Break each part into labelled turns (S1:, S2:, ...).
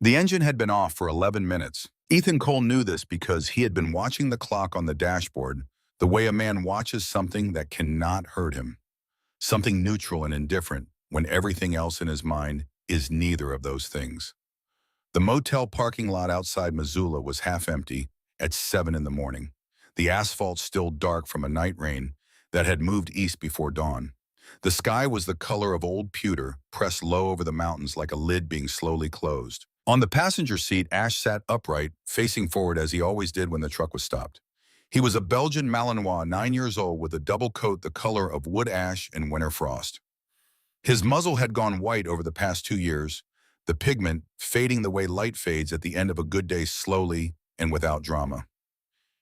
S1: The engine had been off for 11 minutes. Ethan Cole knew this because he had been watching the clock on the dashboard the way a man watches something that cannot hurt him, something neutral and indifferent when everything else in his mind is neither of those things. The motel parking lot outside Missoula was half empty at 7 in the morning, the asphalt still dark from a night rain that had moved east before dawn. The sky was the color of old pewter, pressed low over the mountains like a lid being slowly closed. On the passenger seat, Ash sat upright, facing forward as he always did when the truck was stopped. He was a Belgian Malinois, 9 years old, with a double coat the color of wood ash and winter frost. His muzzle had gone white over the past 2 years, the pigment fading the way light fades at the end of a good day, slowly and without drama.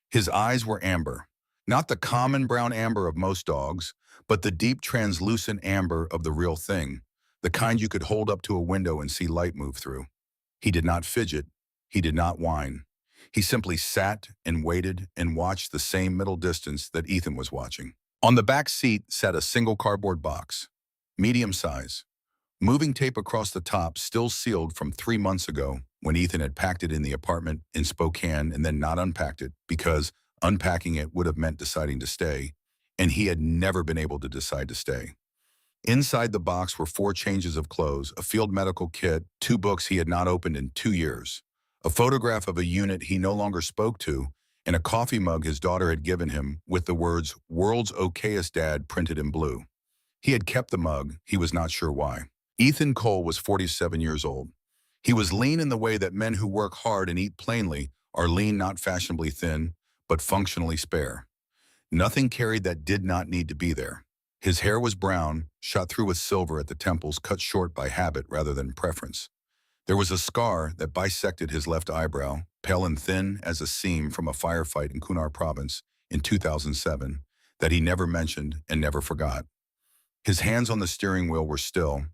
S1: His eyes were amber, not the common brown amber of most dogs, but the deep translucent amber of the real thing, the kind you could hold up to a window and see light move through. He did not fidget. He did not whine. He simply sat and waited and watched the same middle distance that Ethan was watching. On the back seat sat a single cardboard box, medium size, moving tape across the top, still sealed from 3 months ago when Ethan had packed it in the apartment in Spokane and then not unpacked it because unpacking it would have meant deciding to stay, and he had never been able to decide to stay. Inside the box were 4 changes of clothes, a field medical kit, 2 books he had not opened in 2 years, a photograph of a unit he no longer spoke to, and a coffee mug his daughter had given him with the words, "World's Okayest Dad," printed in blue. He had kept the mug, he was not sure why. Ethan Cole was 47 years old. He was lean in the way that men who work hard and eat plainly are lean, not fashionably thin, but functionally spare. Nothing carried that did not need to be there. His hair was brown, shot through with silver at the temples, cut short by habit rather than preference. There was a scar that bisected his left eyebrow, pale and thin as a seam from a firefight in Kunar Province in 2007, that he never mentioned and never forgot. His hands on the steering wheel were still.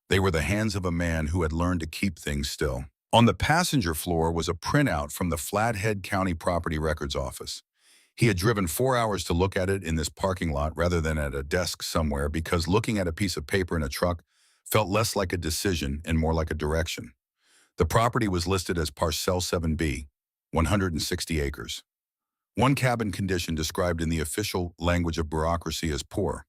S1: They were the hands of a man who had learned to keep things still. On the passenger floor was a printout from the Flathead County Property Records Office. He had driven 4 hours to look at it in this parking lot rather than at a desk somewhere because looking at a piece of paper in a truck felt less like a decision and more like a direction. The property was listed as Parcel 7B, 160 acres. One cabin condition described in the official language of bureaucracy as poor.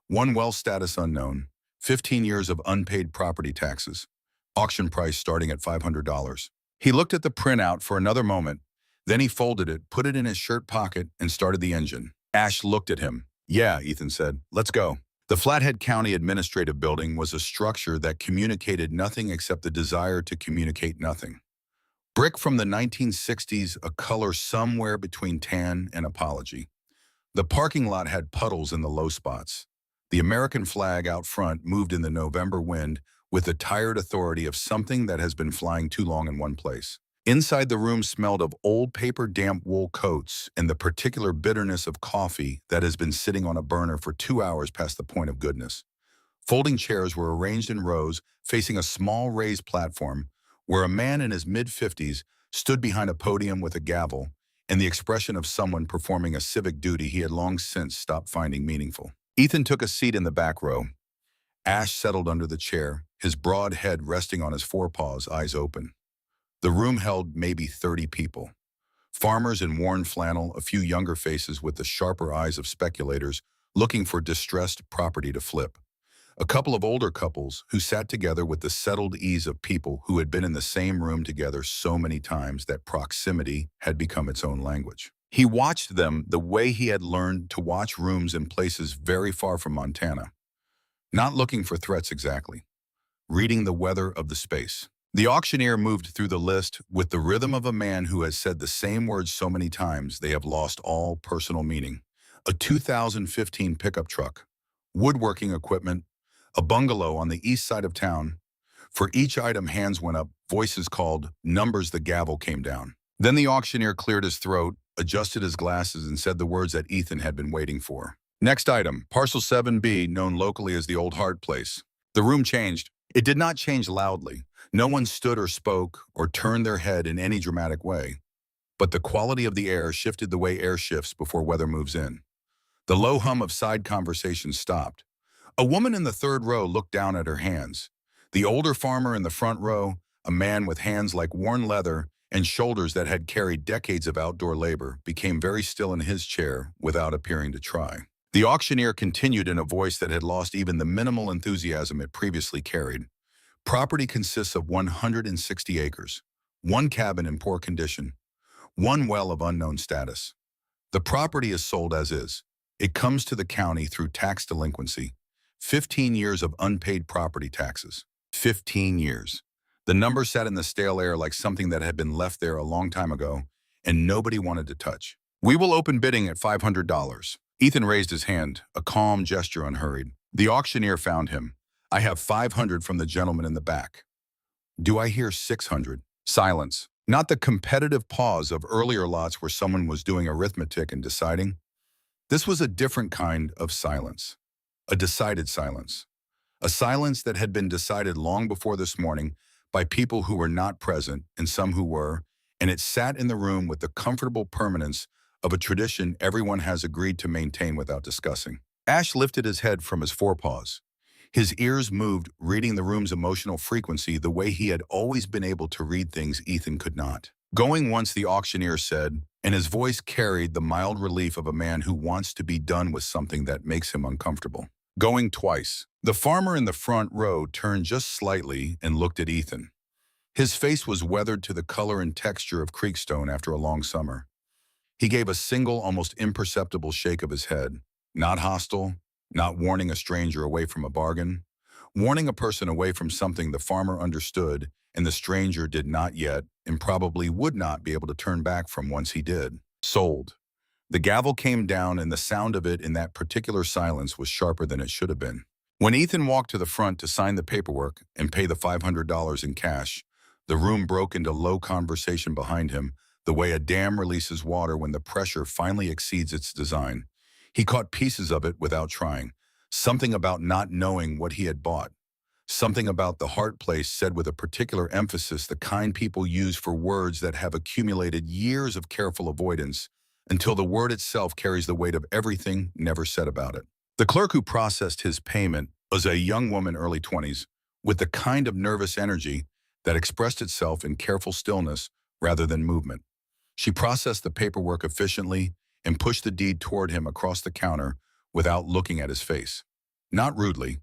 S1: One well status unknown, 15 years of unpaid property taxes, auction price starting at $500. He looked at the printout for another moment. Then he folded it, put it in his shirt pocket, and started the engine. Ash looked at him. "Yeah," Ethan said. "Let's go." The Flathead County Administrative Building was a structure that communicated nothing except the desire to communicate nothing. Brick from the 1960s, a color somewhere between tan and apology. The parking lot had puddles in the low spots. The American flag out front moved in the November wind with the tired authority of something that has been flying too long in one place. Inside the room smelled of old paper damp wool coats and the particular bitterness of coffee that has been sitting on a burner for 2 hours past the point of goodness. Folding chairs were arranged in rows facing a small raised platform where a man in his mid-50s stood behind a podium with a gavel and the expression of someone performing a civic duty he had long since stopped finding meaningful. Ethan took a seat in the back row. Ash settled under the chair, his broad head resting on his forepaws, eyes open. The room held maybe 30 people. Farmers in worn flannel, a few younger faces with the sharper eyes of speculators looking for distressed property to flip. A couple of older couples who sat together with the settled ease of people who had been in the same room together so many times that proximity had become its own language. He watched them the way he had learned to watch rooms in places very far from Montana. Not looking for threats exactly. Reading the weather of the space. The auctioneer moved through the list with the rhythm of a man who has said the same words so many times they have lost all personal meaning. A 2015 pickup truck, woodworking equipment, a bungalow on the east side of town. For each item, hands went up, voices called, numbers, the gavel came down. Then the auctioneer cleared his throat, adjusted his glasses, and said the words that Ethan had been waiting for. "Next item, Parcel 7B, known locally as the Old Hard Place." The room changed. It did not change loudly. No one stood or spoke or turned their head in any dramatic way. But the quality of the air shifted the way air shifts before weather moves in. The low hum of side conversations stopped. A woman in the third row looked down at her hands. The older farmer in the front row, a man with hands like worn leather and shoulders that had carried decades of outdoor labor, became very still in his chair without appearing to try. The auctioneer continued in a voice that had lost even the minimal enthusiasm it previously carried. Property consists of 160 acres, one cabin in poor condition, one well of unknown status. The property is sold as is. It comes to the county through tax delinquency. 15 years of unpaid property taxes. 15 years. The number sat in the stale air like something that had been left there a long time ago, and nobody wanted to touch. "We will open bidding at $500. Ethan raised his hand, a calm gesture unhurried. The auctioneer found him. "I have 500 from the gentleman in the back." "Do I hear 600? Silence. Not the competitive pause of earlier lots where someone was doing arithmetic and deciding. This was a different kind of silence. A decided silence. A silence that had been decided long before this morning by people who were not present and some who were, and it sat in the room with the comfortable permanence of a tradition everyone has agreed to maintain without discussing. Ash lifted his head from his forepaws. His ears moved, reading the room's emotional frequency the way he had always been able to read things Ethan could not. "Going once," the auctioneer said, and his voice carried the mild relief of a man who wants to be done with something that makes him uncomfortable. "Going twice." The farmer in the front row turned just slightly and looked at Ethan. His face was weathered to the color and texture of creekstone after a long summer. He gave a single, almost imperceptible shake of his head. Not hostile, not warning a stranger away from a bargain, warning a person away from something the farmer understood and the stranger did not yet and probably would not be able to turn back from once he did. "Sold." The gavel came down, and the sound of it in that particular silence was sharper than it should have been. When Ethan walked to the front to sign the paperwork and pay the $500 in cash, the room broke into low conversation behind him, the way a dam releases water when the pressure finally exceeds its design. He caught pieces of it without trying. Something about not knowing what he had bought. Something about the heart place said with a particular emphasis, the kind people use for words that have accumulated years of careful avoidance, until the word itself carries the weight of everything never said about it. The clerk who processed his payment was a young woman, early 20s, with the kind of nervous energy that expressed itself in careful stillness rather than movement. She processed the paperwork efficiently and pushed the deed toward him across the counter without looking at his face. Not rudely,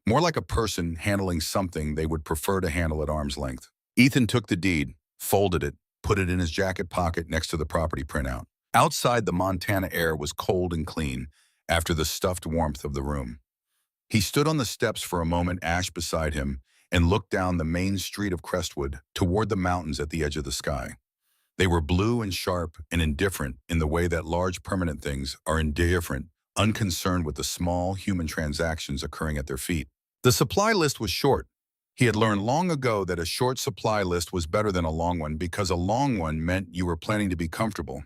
S1: more like a person handling something they would prefer to handle at arm's length. Ethan took the deed, folded it, put it in his jacket pocket next to the property printout. Outside, the Montana air was cold and clean after the stuffed warmth of the room. He stood on the steps for a moment, Ash beside him, and looked down the main street of Crestwood toward the mountains at the edge of the sky. They were blue and sharp and indifferent in the way that large permanent things are indifferent, unconcerned with the small human transactions occurring at their feet. The supply list was short. He had learned long ago that a short supply list was better than a long one because a long one meant you were planning to be comfortable.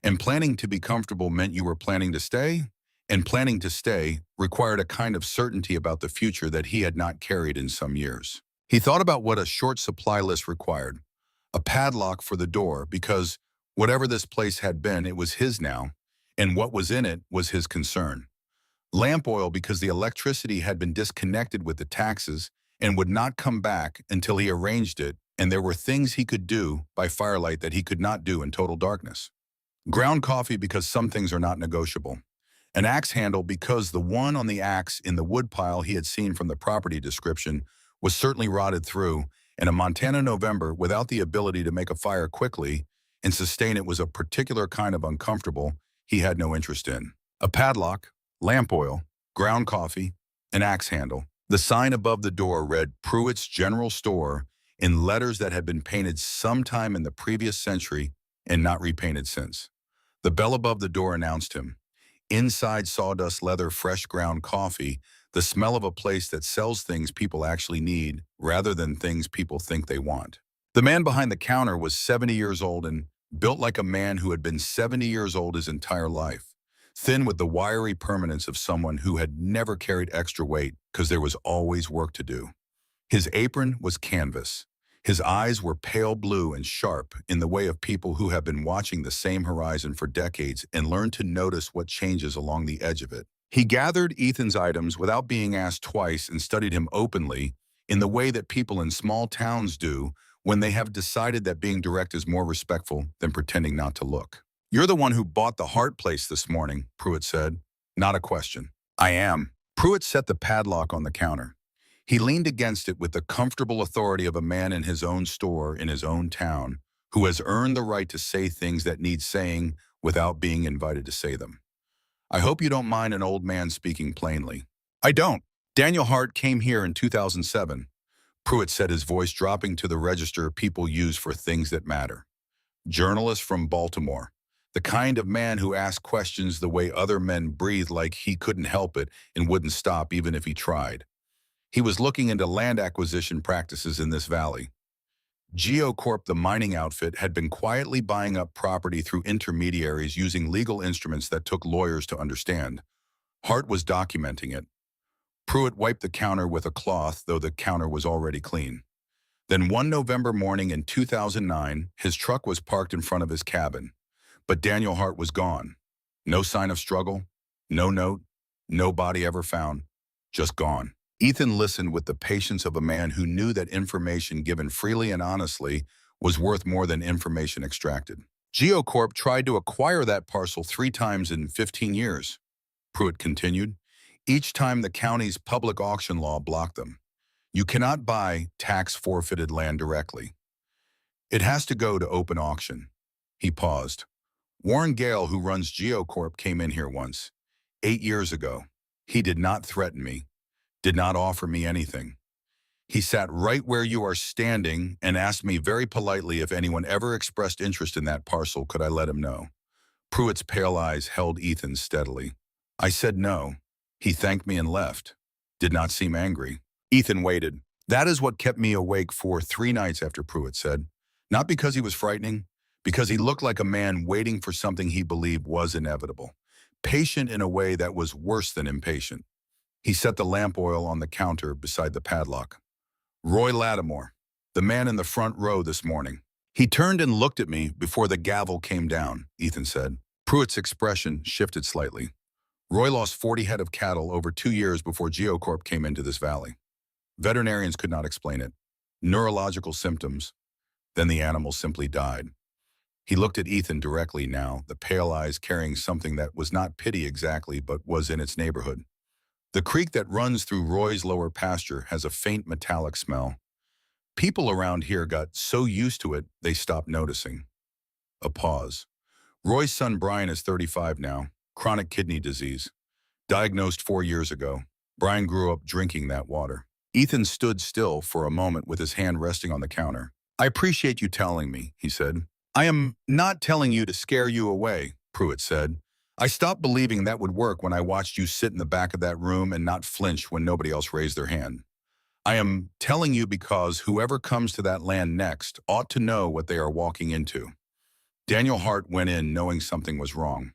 S1: And planning to be comfortable meant you were planning to stay, and planning to stay required a kind of certainty about the future that he had not carried in some years. He thought about what a short supply list required. A padlock for the door because whatever this place had been, it was his now, and what was in it was his concern. Lamp oil because the electricity had been disconnected with the taxes and would not come back until he arranged it, and there were things he could do by firelight that he could not do in total darkness. Ground coffee because some things are not negotiable. An axe handle because the one on the axe in the woodpile he had seen from the property description was certainly rotted through, and a Montana November without the ability to make a fire quickly and sustain it was a particular kind of uncomfortable he had no interest in. A padlock, lamp oil, ground coffee, an axe handle. The sign above the door read Pruitt's General Store in letters that had been painted sometime in the previous century and not repainted since. The bell above the door announced him. Inside sawdust leather, fresh ground coffee, the smell of a place that sells things people actually need rather than things people think they want. The man behind the counter was 70 years old and built like a man who had been 70 years old his entire life, thin with the wiry permanence of someone who had never carried extra weight because there was always work to do. His apron was canvas. His eyes were pale blue and sharp in the way of people who have been watching the same horizon for decades and learned to notice what changes along the edge of it. He gathered Ethan's items without being asked twice and studied him openly in the way that people in small towns do when they have decided that being direct is more respectful than pretending not to look. You're the one who bought the Hart place this morning, Pruitt said. Not a question. I am. Pruitt set the padlock on the counter. He leaned against it with the comfortable authority of a man in his own store in his own town who has earned the right to say things that need saying without being invited to say them. I hope you don't mind an old man speaking plainly. I don't. Daniel Hart came here in 2007. Pruitt said, his voice dropping to the register people use for things that matter. Journalist from Baltimore. The kind of man who asked questions the way other men breathed like he couldn't help it and wouldn't stop even if he tried. He was looking into land acquisition practices in this valley. GeoCorp, the mining outfit, had been quietly buying up property through intermediaries using legal instruments that took lawyers to understand. Hart was documenting it. Pruitt wiped the counter with a cloth, though the counter was already clean. Then one November morning in 2009, his truck was parked in front of his cabin. But Daniel Hart was gone. No sign of struggle, no note, no body ever found, just gone. Ethan listened with the patience of a man who knew that information given freely and honestly was worth more than information extracted. GeoCorp tried to acquire that parcel 3 times in 15 years, Pruitt continued. Each time the county's public auction law blocked them. You cannot buy tax-forfeited land directly. It has to go to open auction. He paused. Warren Gale, who runs GeoCorp, came in here once, 8 years ago. He did not threaten me, did not offer me anything. He sat right where you are standing and asked me very politely if anyone ever expressed interest in that parcel, could I let him know. Pruitt's pale eyes held Ethan's steadily. I said no. He thanked me and left. Did not seem angry. Ethan waited. That is what kept me awake for 3 nights after, Pruitt said. Not because he was frightening, because he looked like a man waiting for something he believed was inevitable. Patient in a way that was worse than impatient. He set the lamp oil on the counter beside the padlock. Roy Lattimore, the man in the front row this morning. He turned and looked at me before the gavel came down, Ethan said. Pruitt's expression shifted slightly. Roy lost 40 head of cattle over 2 years before GeoCorp came into this valley. Veterinarians could not explain it. Neurological symptoms. Then the animal simply died. He looked at Ethan directly now, the pale eyes carrying something that was not pity exactly, but was in its neighborhood. The creek that runs through Roy's lower pasture has a faint metallic smell. People around here got so used to it, they stopped noticing. A pause. Roy's son Brian is 35 now, chronic kidney disease. Diagnosed 4 years ago. Brian grew up drinking that water. Ethan stood still for a moment with his hand resting on the counter. I appreciate you telling me, he said. I am not telling you to scare you away, Pruitt said. I stopped believing that would work when I watched you sit in the back of that room and not flinch when nobody else raised their hand. I am telling you because whoever comes to that land next ought to know what they are walking into. Daniel Hart went in knowing something was wrong.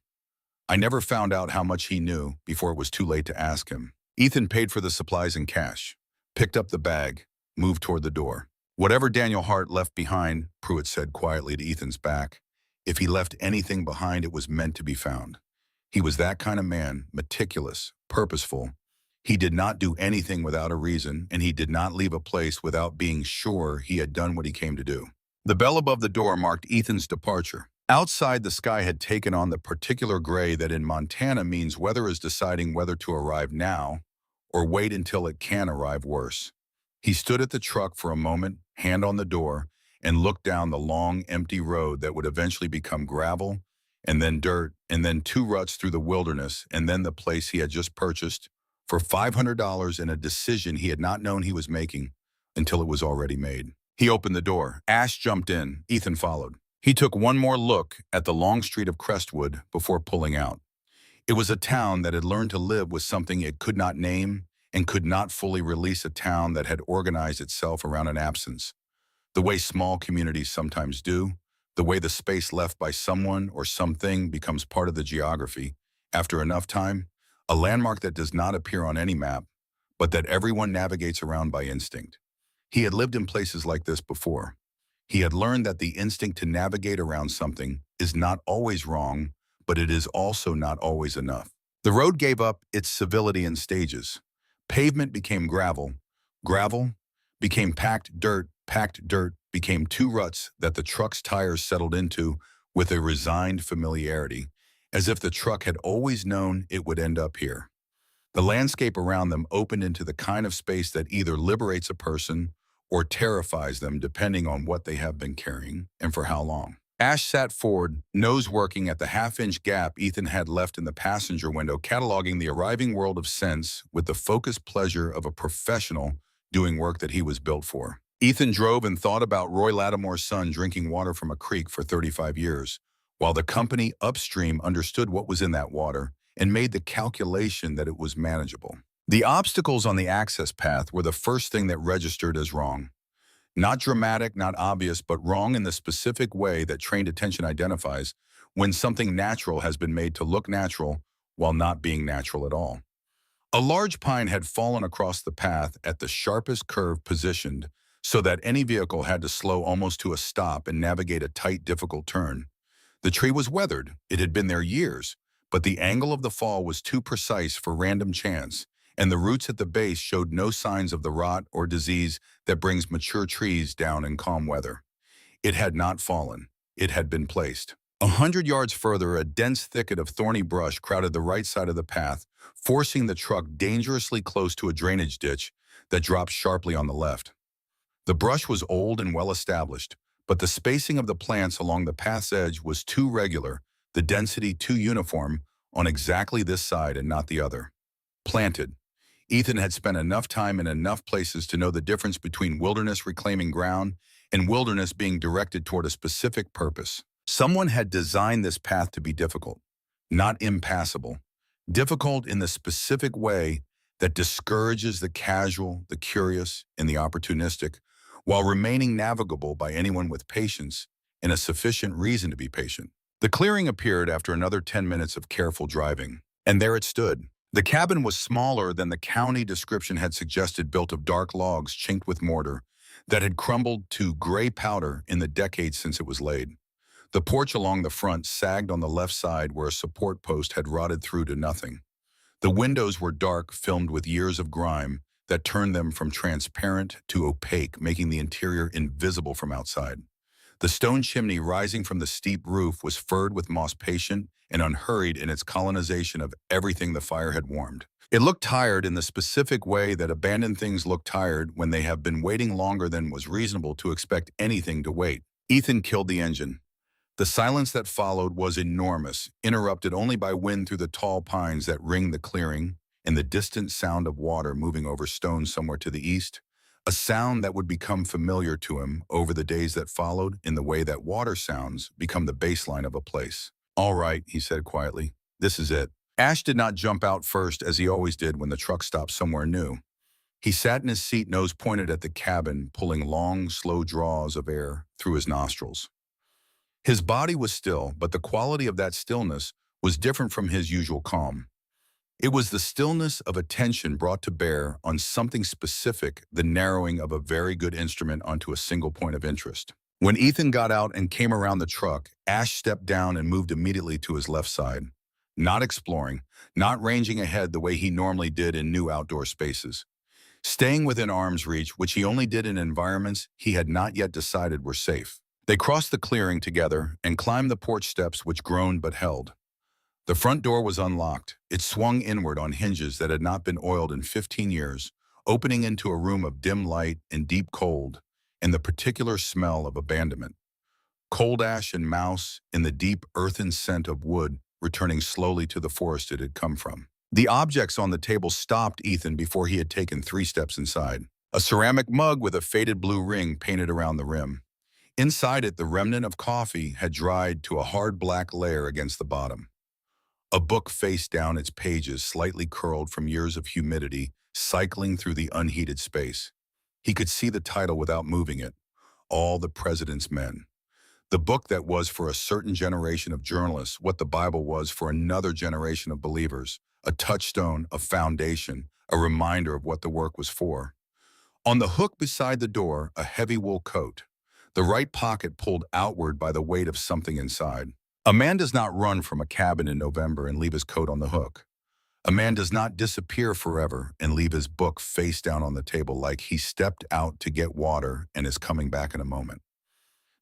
S1: I never found out how much he knew before it was too late to ask him. Ethan paid for the supplies in cash, picked up the bag, moved toward the door. Whatever Daniel Hart left behind, Pruitt said quietly to Ethan's back, if he left anything behind, it was meant to be found. He was that kind of man, meticulous, purposeful. He did not do anything without a reason, and he did not leave a place without being sure he had done what he came to do. The bell above the door marked Ethan's departure. Outside, the sky had taken on the particular gray that in Montana means weather is deciding whether to arrive now or wait until it can arrive worse. He stood at the truck for a moment, hand on the door, and looked down the long, empty road that would eventually become gravel, and then dirt, and then 2 ruts through the wilderness, and then the place he had just purchased for $500 in a decision he had not known he was making until it was already made. He opened the door. Ash jumped in. Ethan followed. He took one more look at the long street of Crestwood before pulling out. It was a town that had learned to live with something it could not name and could not fully release, a town that had organized itself around an absence. The way small communities sometimes do, the way the space left by someone or something becomes part of the geography. After enough time, a landmark that does not appear on any map, but that everyone navigates around by instinct. He had lived in places like this before. He had learned that the instinct to navigate around something is not always wrong, but it is also not always enough. The road gave up its civility in stages. Pavement became gravel. Gravel became packed dirt, became two ruts that the truck's tires settled into with a resigned familiarity, as if the truck had always known it would end up here. The landscape around them opened into the kind of space that either liberates a person or terrifies them depending on what they have been carrying and for how long. Ash sat forward, nose working at the half-inch gap Ethan had left in the passenger window, cataloging the arriving world of sense with the focused pleasure of a professional doing work that he was built for. Ethan drove and thought about Roy Lattimore's son drinking water from a creek for 35 years, while the company upstream understood what was in that water and made the calculation that it was manageable. The obstacles on the access path were the first thing that registered as wrong. Not dramatic, not obvious, but wrong in the specific way that trained attention identifies when something natural has been made to look natural while not being natural at all. A large pine had fallen across the path at the sharpest curve, positioned so that any vehicle had to slow almost to a stop and navigate a tight, difficult turn. The tree was weathered. It had been there years, but the angle of the fall was too precise for random chance, and the roots at the base showed no signs of the rot or disease that brings mature trees down in calm weather. It had not fallen. It had been placed. 100 yards further, a dense thicket of thorny brush crowded the right side of the path, forcing the truck dangerously close to a drainage ditch that dropped sharply on the left. The brush was old and well-established, but the spacing of the plants along the path's edge was too regular, the density too uniform, on exactly this side and not the other. Planted. Ethan had spent enough time in enough places to know the difference between wilderness reclaiming ground and wilderness being directed toward a specific purpose. Someone had designed this path to be difficult, not impassable. Difficult in the specific way that discourages the casual, the curious, and the opportunistic, while remaining navigable by anyone with patience and a sufficient reason to be patient. The clearing appeared after another 10 minutes of careful driving, and there it stood. The cabin was smaller than the county description had suggested, built of dark logs chinked with mortar that had crumbled to gray powder in the decades since it was laid. The porch along the front sagged on the left side where a support post had rotted through to nothing. The windows were dark, filmed with years of grime that turned them from transparent to opaque, making the interior invisible from outside. The stone chimney rising from the steep roof was furred with moss, patient and unhurried in its colonization of everything the fire had warmed. It looked tired in the specific way that abandoned things look tired when they have been waiting longer than was reasonable to expect anything to wait. Ethan killed the engine. The silence that followed was enormous, interrupted only by wind through the tall pines that ringed the clearing and the distant sound of water moving over stones somewhere to the east, a sound that would become familiar to him over the days that followed in the way that water sounds become the baseline of a place. "All right," he said quietly. "This is it." Ash did not jump out first, as he always did when the truck stopped somewhere new. He sat in his seat, nose pointed at the cabin, pulling long, slow draws of air through his nostrils. His body was still, but the quality of that stillness was different from his usual calm. It was the stillness of attention brought to bear on something specific, the narrowing of a very good instrument onto a single point of interest. When Ethan got out and came around the truck, Ash stepped down and moved immediately to his left side. Not exploring, not ranging ahead the way he normally did in new outdoor spaces. Staying within arm's reach, which he only did in environments he had not yet decided were safe. They crossed the clearing together and climbed the porch steps, which groaned but held. The front door was unlocked. It swung inward on hinges that had not been oiled in 15 years, opening into a room of dim light and deep cold, and the particular smell of abandonment. Cold ash and mouse and the deep earthen scent of wood returning slowly to the forest it had come from. The objects on the table stopped Ethan before he had taken 3 steps inside. A ceramic mug with a faded blue ring painted around the rim. Inside it, the remnant of coffee had dried to a hard black layer against the bottom. A book face down, its pages slightly curled from years of humidity, cycling through the unheated space. He could see the title without moving it, All the President's Men. The book that was for a certain generation of journalists what the Bible was for another generation of believers, a touchstone, a foundation, a reminder of what the work was for. On the hook beside the door, a heavy wool coat, the right pocket pulled outward by the weight of something inside. A man does not run from a cabin in November and leave his coat on the hook. A man does not disappear forever and leave his book face down on the table like he stepped out to get water and is coming back in a moment.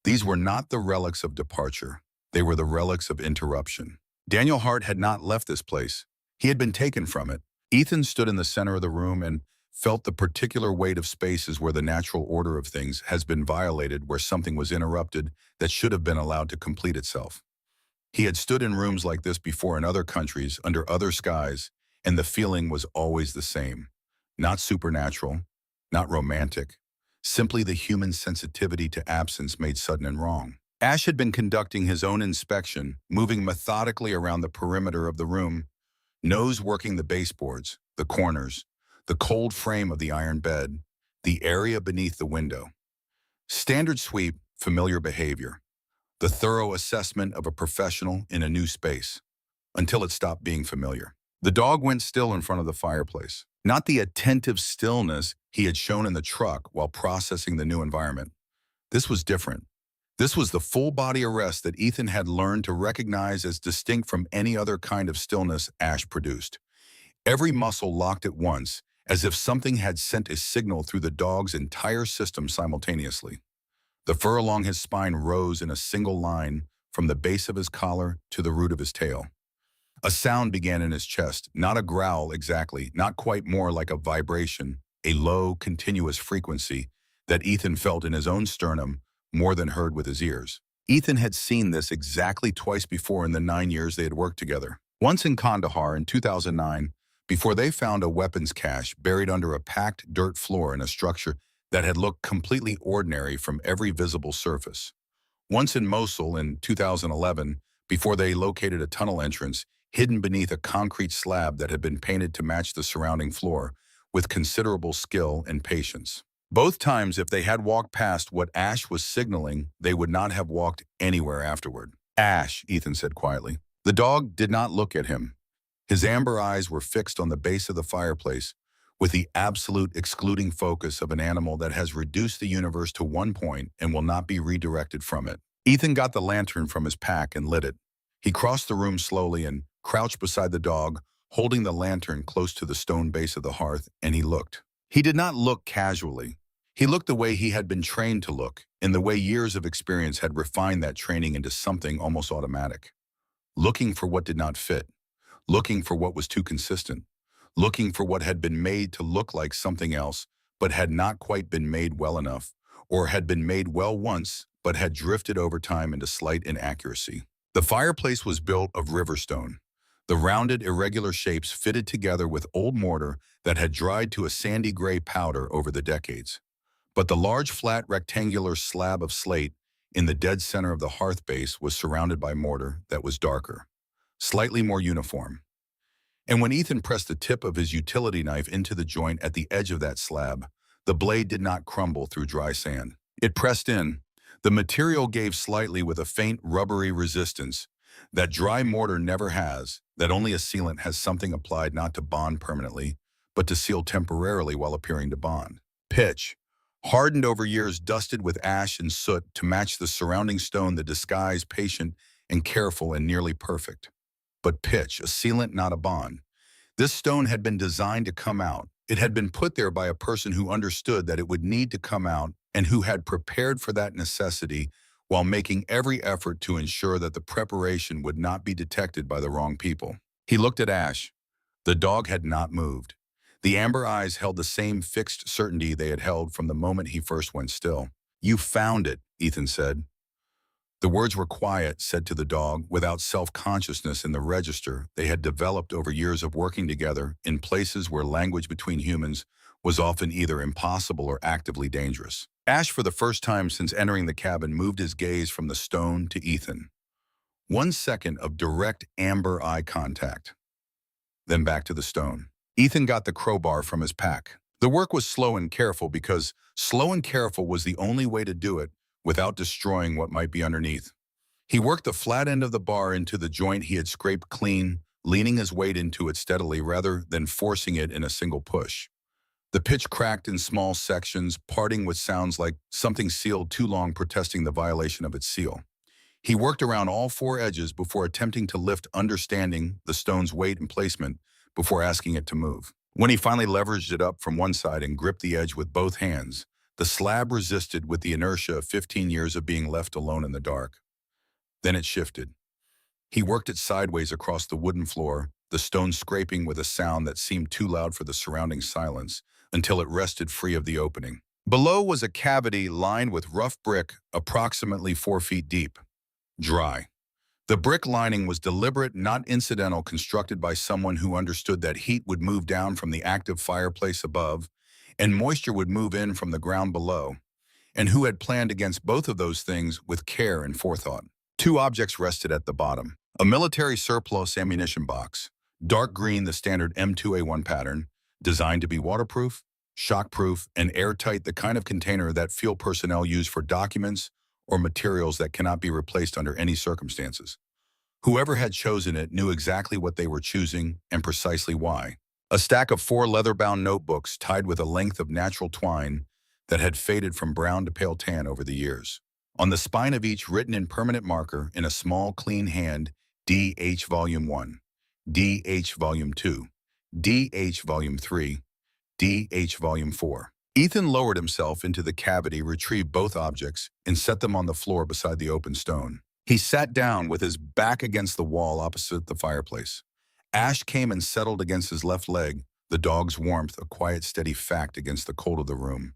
S1: These were not the relics of departure. They were the relics of interruption. Daniel Hart had not left this place. He had been taken from it. Ethan stood in the center of the room and felt the particular weight of spaces where the natural order of things has been violated, where something was interrupted that should have been allowed to complete itself. He had stood in rooms like this before in other countries, under other skies, and the feeling was always the same. Not supernatural, not romantic, simply the human sensitivity to absence made sudden and wrong. Ash had been conducting his own inspection, moving methodically around the perimeter of the room, nose working the baseboards, the corners, the cold frame of the iron bed, the area beneath the window. Standard sweep, familiar behavior. The thorough assessment of a professional in a new space, until it stopped being familiar. The dog went still in front of the fireplace. Not the attentive stillness he had shown in the truck while processing the new environment. This was different. This was the full-body arrest that Ethan had learned to recognize as distinct from any other kind of stillness Ash produced. Every muscle locked at once, as if something had sent a signal through the dog's entire system simultaneously. The fur along his spine rose in a single line from the base of his collar to the root of his tail. A sound began in his chest, not a growl exactly, not quite, more like a vibration, a low, continuous frequency that Ethan felt in his own sternum more than heard with his ears. Ethan had seen this exactly twice before in the 9 years they had worked together. Once in Kandahar in 2009, before they found a weapons cache buried under a packed dirt floor in a structure that had looked completely ordinary from every visible surface. Once in Mosul in 2011, before they located a tunnel entrance hidden beneath a concrete slab that had been painted to match the surrounding floor, with considerable skill and patience. Both times, if they had walked past what Ash was signaling, they would not have walked anywhere afterward. "Ash," Ethan said quietly. The dog did not look at him. His amber eyes were fixed on the base of the fireplace, with the absolute excluding focus of an animal that has reduced the universe to one point and will not be redirected from it. Ethan got the lantern from his pack and lit it. He crossed the room slowly and crouched beside the dog, holding the lantern close to the stone base of the hearth, and he looked. He did not look casually. He looked the way he had been trained to look, in the way years of experience had refined that training into something almost automatic. Looking for what did not fit. Looking for what was too consistent. Looking for what had been made to look like something else, but had not quite been made well enough, or had been made well once, but had drifted over time into slight inaccuracy. The fireplace was built of riverstone. The rounded, irregular shapes fitted together with old mortar that had dried to a sandy gray powder over the decades. But the large, flat, rectangular slab of slate in the dead center of the hearth base was surrounded by mortar that was darker, slightly more uniform. And when Ethan pressed the tip of his utility knife into the joint at the edge of that slab, the blade did not crumble through dry sand. It pressed in. The material gave slightly with a faint, rubbery resistance that dry mortar never has, that only a sealant has, something applied not to bond permanently, but to seal temporarily while appearing to bond. Pitch, hardened over years, dusted with ash and soot to match the surrounding stone, the disguise, patient and careful and nearly perfect. But pitch, a sealant, not a bond. This stone had been designed to come out. It had been put there by a person who understood that it would need to come out and who had prepared for that necessity while making every effort to ensure that the preparation would not be detected by the wrong people. He looked at Ash. The dog had not moved. The amber eyes held the same fixed certainty they had held from the moment he first went still. "You found it," Ethan said. The words were quiet, said to the dog, without self-consciousness in the register they had developed over years of working together in places where language between humans was often either impossible or actively dangerous. Ash, for the first time since entering the cabin, moved his gaze from the stone to Ethan. 1 second of direct amber eye contact, then back to the stone. Ethan got the crowbar from his pack. The work was slow and careful because slow and careful was the only way to do it without destroying what might be underneath. He worked the flat end of the bar into the joint he had scraped clean, leaning his weight into it steadily rather than forcing it in a single push. The pitch cracked in small sections, parting with sounds like something sealed too long, protesting the violation of its seal. He worked around all 4 edges before attempting to lift, understanding the stone's weight and placement, before asking it to move. When he finally leveraged it up from one side and gripped the edge with both hands, the slab resisted with the inertia of 15 years of being left alone in the dark. Then it shifted. He worked it sideways across the wooden floor, the stone scraping with a sound that seemed too loud for the surrounding silence, until it rested free of the opening. Below was a cavity lined with rough brick approximately 4 feet deep, dry. The brick lining was deliberate, not incidental, constructed by someone who understood that heat would move down from the active fireplace above and moisture would move in from the ground below, and who had planned against both of those things with care and forethought. Two objects rested at the bottom. A military surplus ammunition box, dark green, the standard M2A1 pattern, designed to be waterproof, shockproof, and airtight, the kind of container that field personnel use for documents or materials that cannot be replaced under any circumstances. Whoever had chosen it knew exactly what they were choosing and precisely why. A stack of 4 leather-bound notebooks tied with a length of natural twine that had faded from brown to pale tan over the years. On the spine of each, written in permanent marker in a small, clean hand, D.H. Volume 1, D.H. Volume 2, D.H. Volume 3, D.H. Volume 4. Ethan lowered himself into the cavity, retrieved both objects, and set them on the floor beside the open stone. He sat down with his back against the wall opposite the fireplace. Ash came and settled against his left leg, the dog's warmth a quiet, steady fact against the cold of the room.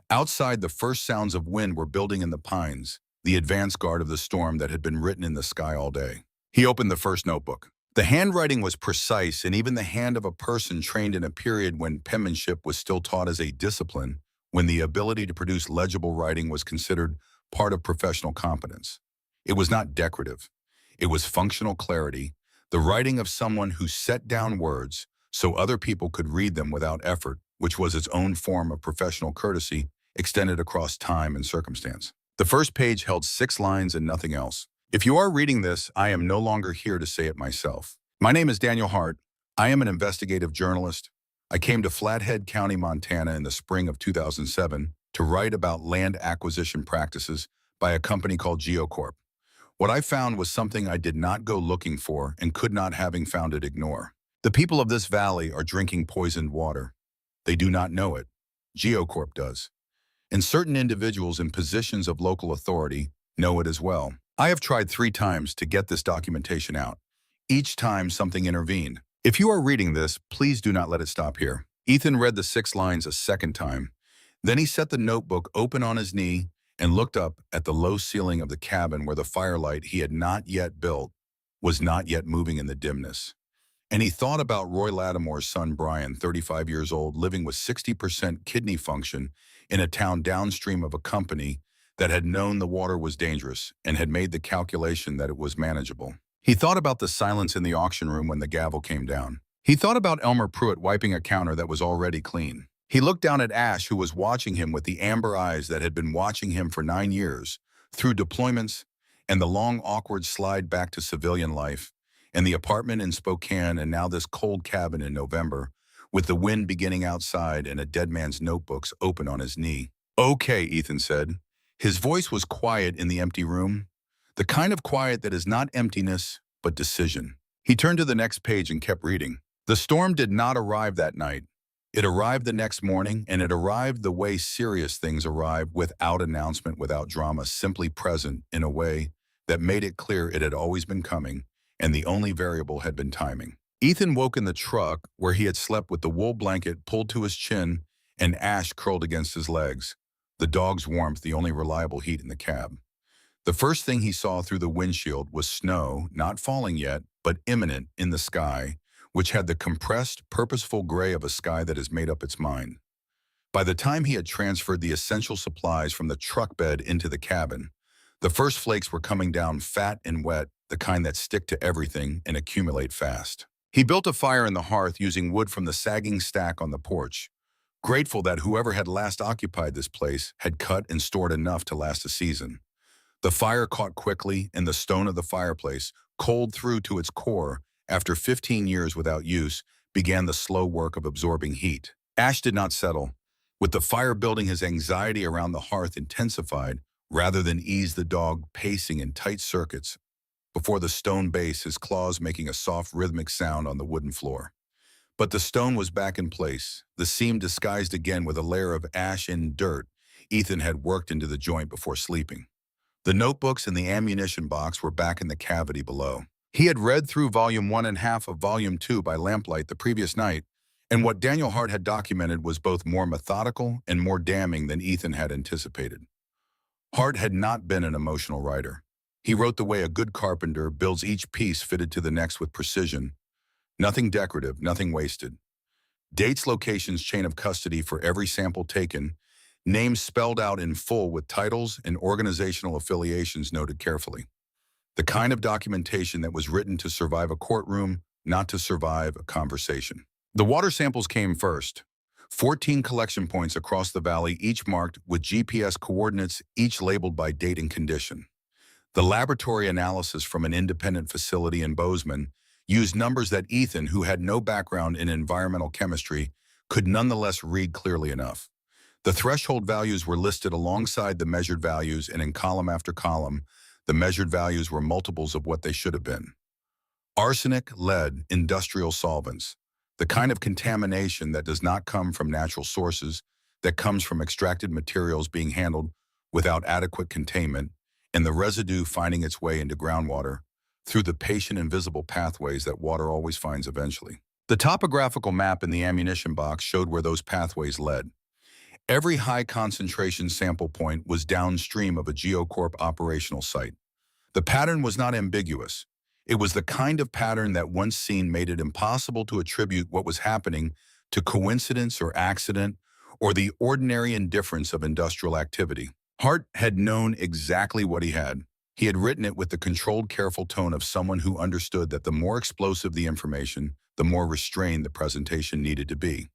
S1: Outside, the first sounds of wind were building in the pines, the advance guard of the storm that had been written in the sky all day. He opened the first notebook. The handwriting was precise, and even the hand of a person trained in a period when penmanship was still taught as a discipline, when the ability to produce legible writing was considered part of professional competence. It was not decorative. It was functional clarity, the writing of someone who set down words so other people could read them without effort, which was its own form of professional courtesy extended across time and circumstance. The first page held 6 lines and nothing else. If you are reading this, I am no longer here to say it myself. My name is Daniel Hart. I am an investigative journalist. I came to Flathead County, Montana in the spring of 2007 to write about land acquisition practices by a company called GeoCorp. What I found was something I did not go looking for and could not, having found it, ignore. The people of this valley are drinking poisoned water. They do not know it. GeoCorp does. And certain individuals in positions of local authority know it as well. I have tried 3 times to get this documentation out. Each time something intervened. If you are reading this, please do not let it stop here. Ethan read the 6 lines a second time. Then he set the notebook open on his knee and looked up at the low ceiling of the cabin where the firelight he had not yet built was not yet moving in the dimness. And he thought about Roy Lattimore's son Brian, 35 years old, living with 60% kidney function in a town downstream of a company that had known the water was dangerous and had made the calculation that it was manageable. He thought about the silence in the auction room when the gavel came down. He thought about Elmer Pruitt wiping a counter that was already clean. He looked down at Ash, who was watching him with the amber eyes that had been watching him for 9 years, through deployments and the long, awkward slide back to civilian life, and the apartment in Spokane, and now this cold cabin in November, with the wind beginning outside and a dead man's notebooks open on his knee. "Okay," Ethan said. His voice was quiet in the empty room, the kind of quiet that is not emptiness, but decision. He turned to the next page and kept reading. The storm did not arrive that night. It arrived the next morning, and it arrived the way serious things arrive, without announcement, without drama, simply present in a way that made it clear it had always been coming, and the only variable had been timing. Ethan woke in the truck where he had slept with the wool blanket pulled to his chin and Ash curled against his legs, the dog's warmth the only reliable heat in the cab. The first thing he saw through the windshield was snow, not falling yet, but imminent, in the sky, which had the compressed, purposeful gray of a sky that has made up its mind. By the time he had transferred the essential supplies from the truck bed into the cabin, the first flakes were coming down fat and wet, the kind that stick to everything and accumulate fast. He built a fire in the hearth using wood from the sagging stack on the porch, grateful that whoever had last occupied this place had cut and stored enough to last a season. The fire caught quickly, and the stone of the fireplace, cold through to its core after 15 years without use, began the slow work of absorbing heat. Ash did not settle. With the fire building, his anxiety around the hearth intensified rather than ease, the dog pacing in tight circuits before the stone base, his claws making a soft rhythmic sound on the wooden floor. But the stone was back in place, the seam disguised again with a layer of ash and dirt Ethan had worked into the joint before sleeping. The notebooks and the ammunition box were back in the cavity below. He had read through volume 1 and half of volume 2 by lamplight the previous night, and what Daniel Hart had documented was both more methodical and more damning than Ethan had anticipated. Hart had not been an emotional writer. He wrote the way a good carpenter builds each piece fitted to the next with precision. Nothing decorative, nothing wasted. Dates, locations, chain of custody for every sample taken, names spelled out in full with titles and organizational affiliations noted carefully. The kind of documentation that was written to survive a courtroom, not to survive a conversation. The water samples came first. 14 collection points across the valley, each marked with GPS coordinates, each labeled by date and condition. The laboratory analysis from an independent facility in Bozeman used numbers that Ethan, who had no background in environmental chemistry, could nonetheless read clearly enough. The threshold values were listed alongside the measured values, and in column after column, the measured values were multiples of what they should have been. Arsenic, lead, industrial solvents, the kind of contamination that does not come from natural sources, that comes from extracted materials being handled without adequate containment, and the residue finding its way into groundwater through the patient invisible pathways that water always finds eventually. The topographical map in the ammunition box showed where those pathways led. Every high-concentration sample point was downstream of a GeoCorp operational site. The pattern was not ambiguous. It was the kind of pattern that once seen made it impossible to attribute what was happening to coincidence or accident or the ordinary indifference of industrial activity. Hart had known exactly what he had. He had written it with the controlled, careful tone of someone who understood that the more explosive the information, the more restrained the presentation needed to be.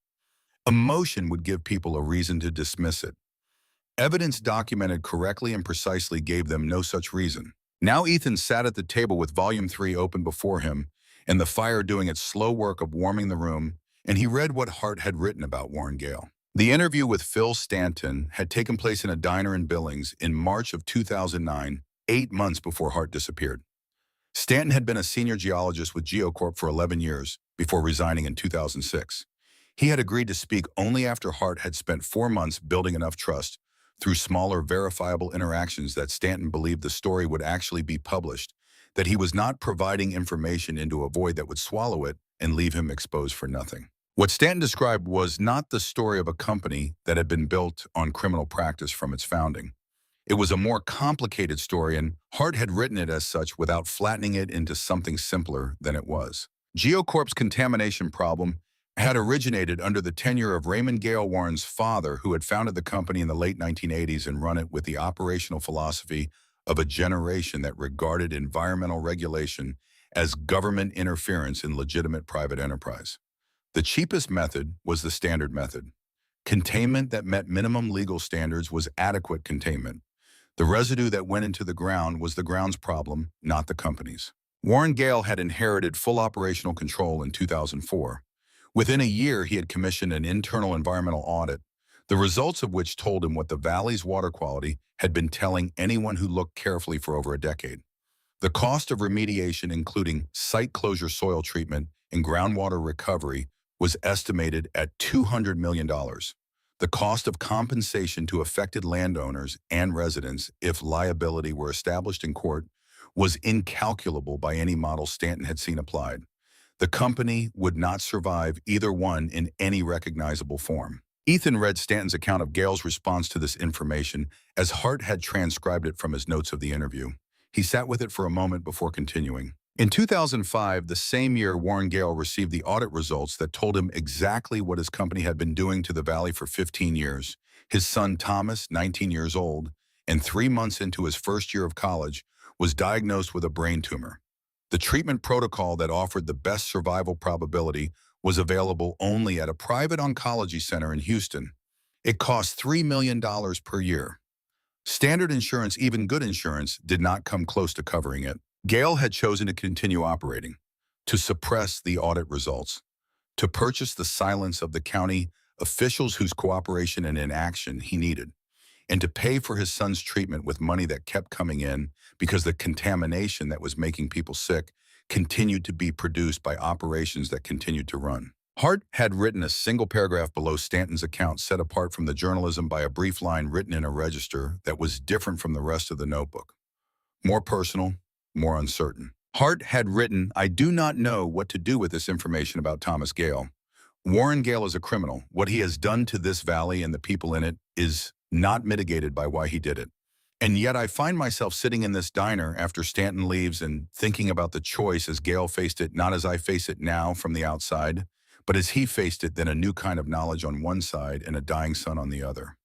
S1: Emotion would give people a reason to dismiss it. Evidence documented correctly and precisely gave them no such reason. Now Ethan sat at the table with Volume 3 open before him, and the fire doing its slow work of warming the room, and he read what Hart had written about Warren Gale. The interview with Phil Stanton had taken place in a diner in Billings in March of 2009, 8 months before Hart disappeared. Stanton had been a senior geologist with GeoCorp for 11 years before resigning in 2006. He had agreed to speak only after Hart had spent 4 months building enough trust through smaller, verifiable interactions that Stanton believed the story would actually be published, that he was not providing information into a void that would swallow it and leave him exposed for nothing. What Stanton described was not the story of a company that had been built on criminal practice from its founding. It was a more complicated story, and Hart had written it as such without flattening it into something simpler than it was. GeoCorp's contamination problem had originated under the tenure of Raymond Gale Warren's father, who had founded the company in the late 1980s and run it with the operational philosophy of a generation that regarded environmental regulation as government interference in legitimate private enterprise. The cheapest method was the standard method. Containment that met minimum legal standards was adequate containment. The residue that went into the ground was the ground's problem, not the company's. Warren Gale had inherited full operational control in 2004. Within a year, he had commissioned an internal environmental audit, the results of which told him what the valley's water quality had been telling anyone who looked carefully for over a decade. The cost of remediation, including site closure, soil treatment, and groundwater recovery, was estimated at $200 million. The cost of compensation to affected landowners and residents, if liability were established in court, was incalculable by any model Stanton had seen applied. The company would not survive either one in any recognizable form. Ethan read Stanton's account of Gale's response to this information as Hart had transcribed it from his notes of the interview. He sat with it for a moment before continuing. In 2005, the same year, Warren Gale received the audit results that told him exactly what his company had been doing to the valley for 15 years. His son Thomas, 19 years old, and 3 months into his first year of college, was diagnosed with a brain tumor. The treatment protocol that offered the best survival probability was available only at a private oncology center in Houston. It cost $3 million per year. Standard insurance, even good insurance, did not come close to covering it. Gale had chosen to continue operating, to suppress the audit results, to purchase the silence of the county officials whose cooperation and inaction he needed, and to pay for his son's treatment with money that kept coming in because the contamination that was making people sick continued to be produced by operations that continued to run. Hart had written a single paragraph below Stanton's account set apart from the journalism by a brief line written in a register that was different from the rest of the notebook. More personal, more uncertain. Hart had written, "I do not know what to do with this information about Thomas Gale. Warren Gale is a criminal. What he has done to this valley and the people in it is not mitigated by why he did it. And yet I find myself sitting in this diner after Stanton leaves and thinking about the choice as Gale faced it, not as I face it now from the outside, but as he faced it, then a new kind of knowledge on one side and a dying son on the other.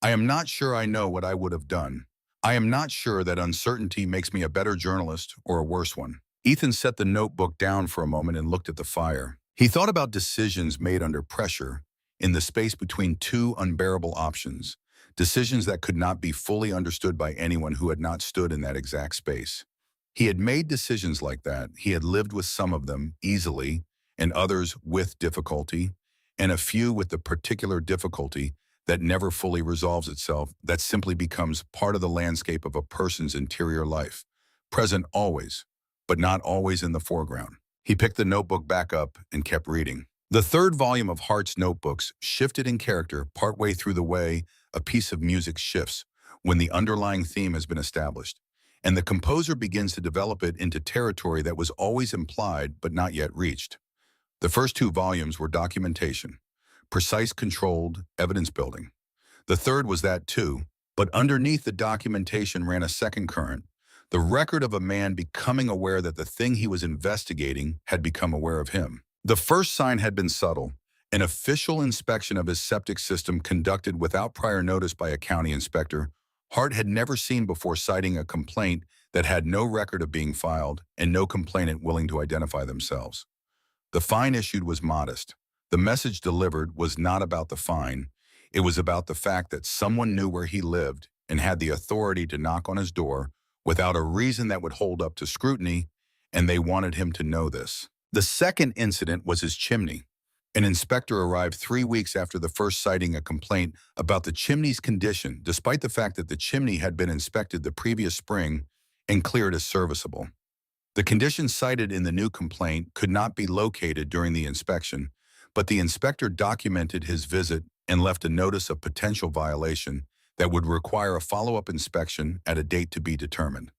S1: I am not sure I know what I would have done. I am not sure that uncertainty makes me a better journalist or a worse one." Ethan set the notebook down for a moment and looked at the fire. He thought about decisions made under pressure in the space between two unbearable options, decisions that could not be fully understood by anyone who had not stood in that exact space. He had made decisions like that. He had lived with some of them easily and others with difficulty, and a few with the particular difficulty that never fully resolves itself, that simply becomes part of the landscape of a person's interior life, present always, but not always in the foreground. He picked the notebook back up and kept reading. The third volume of Hart's notebooks shifted in character partway through the way a piece of music shifts when the underlying theme has been established, and the composer begins to develop it into territory that was always implied but not yet reached. The first two volumes were documentation, precise, controlled evidence building. The third was that too, but underneath the documentation ran a second current, the record of a man becoming aware that the thing he was investigating had become aware of him. The first sign had been subtle, an official inspection of his septic system conducted without prior notice by a county inspector. Hart had never seen before citing a complaint that had no record of being filed and no complainant willing to identify themselves. The fine issued was modest. The message delivered was not about the fine. It was about the fact that someone knew where he lived and had the authority to knock on his door without a reason that would hold up to scrutiny, and they wanted him to know this. The second incident was his chimney. An inspector arrived 3 weeks after the first citing a complaint about the chimney's condition, despite the fact that the chimney had been inspected the previous spring and cleared as serviceable. The condition cited in the new complaint could not be located during the inspection, but the inspector documented his visit and left a notice of potential violation that would require a follow-up inspection at a date to be determined.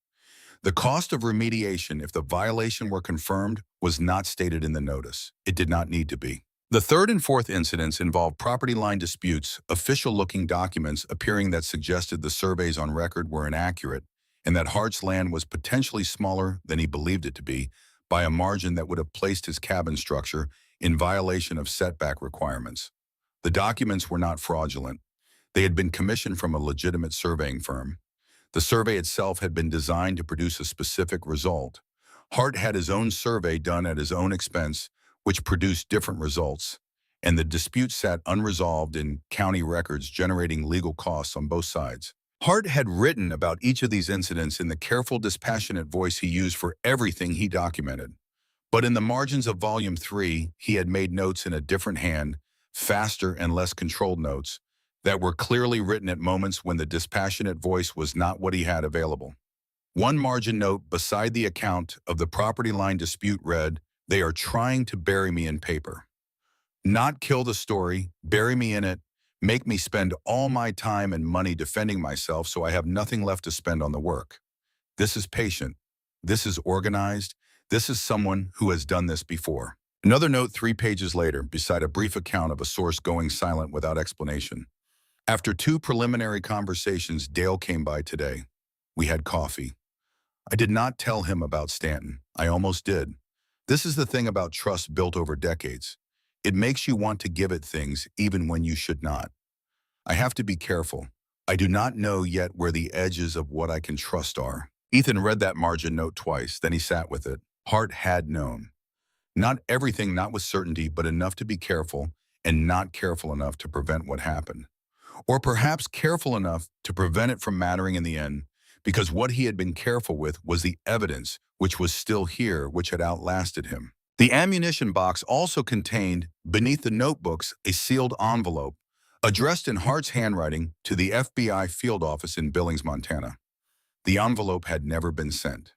S1: The cost of remediation, if the violation were confirmed, was not stated in the notice. It did not need to be. The third and fourth incidents involved property line disputes, official-looking documents appearing that suggested the surveys on record were inaccurate, and that Hart's land was potentially smaller than he believed it to be by a margin that would have placed his cabin structure in violation of setback requirements. The documents were not fraudulent. They had been commissioned from a legitimate surveying firm. The survey itself had been designed to produce a specific result. Hart had his own survey done at his own expense, which produced different results, and the dispute sat unresolved in county records, generating legal costs on both sides. Hart had written about each of these incidents in the careful, dispassionate voice he used for everything he documented. But in the margins of Volume 3, he had made notes in a different hand, faster and less controlled notes, that were clearly written at moments when the dispassionate voice was not what he had available. One margin note beside the account of the property line dispute read, "They are trying to bury me in paper. Not kill the story, bury me in it, make me spend all my time and money defending myself so I have nothing left to spend on the work. This is patient. This is organized. This is someone who has done this before." Another note 3 pages later, beside a brief account of a source going silent without explanation. "After 2 preliminary conversations, Dale came by today. We had coffee. I did not tell him about Stanton. I almost did. This is the thing about trust built over decades. It makes you want to give it things even when you should not. I have to be careful. I do not know yet where the edges of what I can trust are." Ethan read that margin note twice, then he sat with it. Hart had known. Not everything, not with certainty, but enough to be careful, and not careful enough to prevent what happened. Or perhaps careful enough to prevent it from mattering in the end, because what he had been careful with was the evidence which was still here, which had outlasted him. The ammunition box also contained, beneath the notebooks, a sealed envelope, addressed in Hart's handwriting to the FBI field office in Billings, Montana. The envelope had never been sent.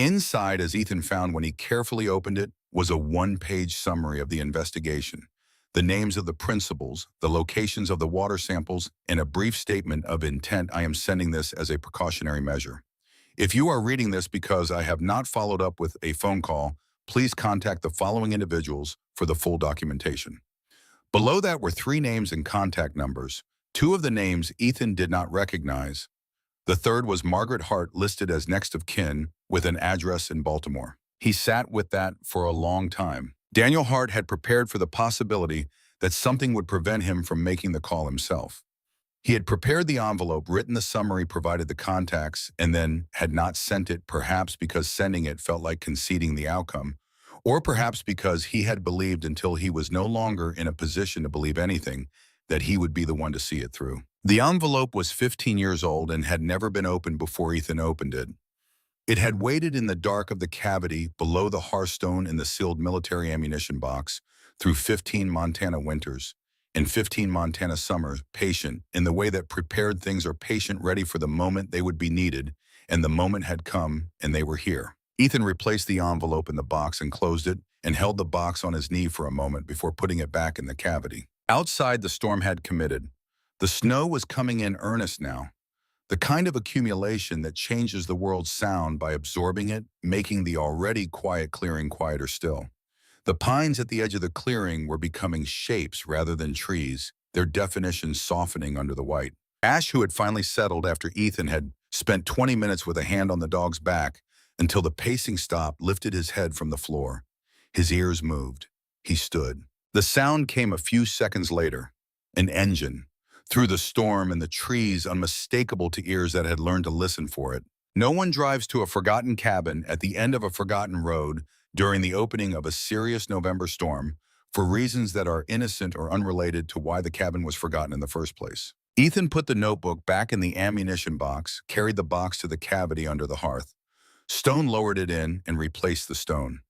S1: Inside, as Ethan found when he carefully opened it, was a one-page summary of the investigation, the names of the principals, the locations of the water samples, and a brief statement of intent. I am sending this as a precautionary measure. If you are reading this because I have not followed up with a phone call, please contact the following individuals for the full documentation. Below that were 3 names and contact numbers. 2 of the names Ethan did not recognize. The third was Margaret Hart, listed as next of kin with an address in Baltimore. He sat with that for a long time. Daniel Hart had prepared for the possibility that something would prevent him from making the call himself. He had prepared the envelope, written the summary, provided the contacts, and then had not sent it, perhaps because sending it felt like conceding the outcome, or perhaps because he had believed until he was no longer in a position to believe anything that he would be the one to see it through. The envelope was 15 years old and had never been opened before Ethan opened it. It had waited in the dark of the cavity below the hearthstone in the sealed military ammunition box through 15 Montana winters and 15 Montana summers, patient in the way that prepared things are patient, ready for the moment they would be needed, and the moment had come and they were here. Ethan replaced the envelope in the box and closed it and held the box on his knee for a moment before putting it back in the cavity. Outside, the storm had committed. The snow was coming in earnest now, the kind of accumulation that changes the world's sound by absorbing it, making the already quiet clearing quieter still. The pines at the edge of the clearing were becoming shapes rather than trees, their definition softening under the white. Ash, who had finally settled after Ethan had spent 20 minutes with a hand on the dog's back until the pacing stopped, lifted his head from the floor. His ears moved. He stood. The sound came a few seconds later. An engine. Through the storm and the trees, unmistakable to ears that had learned to listen for it. No one drives to a forgotten cabin at the end of a forgotten road during the opening of a serious November storm for reasons that are innocent or unrelated to why the cabin was forgotten in the first place. Ethan put the notebook back in the ammunition box, carried the box to the cavity under the hearth. Stone lowered it in and replaced the stone.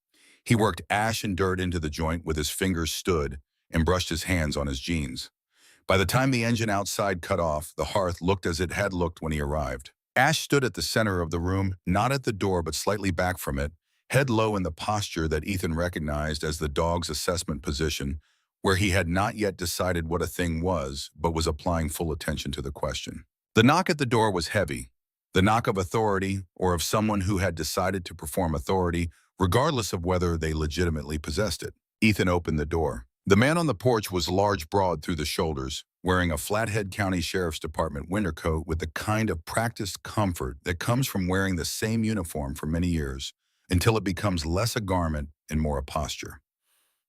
S1: He worked ash and dirt into the joint with his fingers stood and brushed his hands on his jeans. By the time the engine outside cut off, the hearth looked as it had looked when he arrived. Ash stood at the center of the room, not at the door but slightly back from it, head low in the posture that Ethan recognized as the dog's assessment position, where he had not yet decided what a thing was, but was applying full attention to the question. The knock at the door was heavy, the knock of authority or of someone who had decided to perform authority, regardless of whether they legitimately possessed it. Ethan opened the door. The man on the porch was large, broad through the shoulders, wearing a Flathead County Sheriff's Department winter coat with the kind of practiced comfort that comes from wearing the same uniform for many years, until it becomes less a garment and more a posture.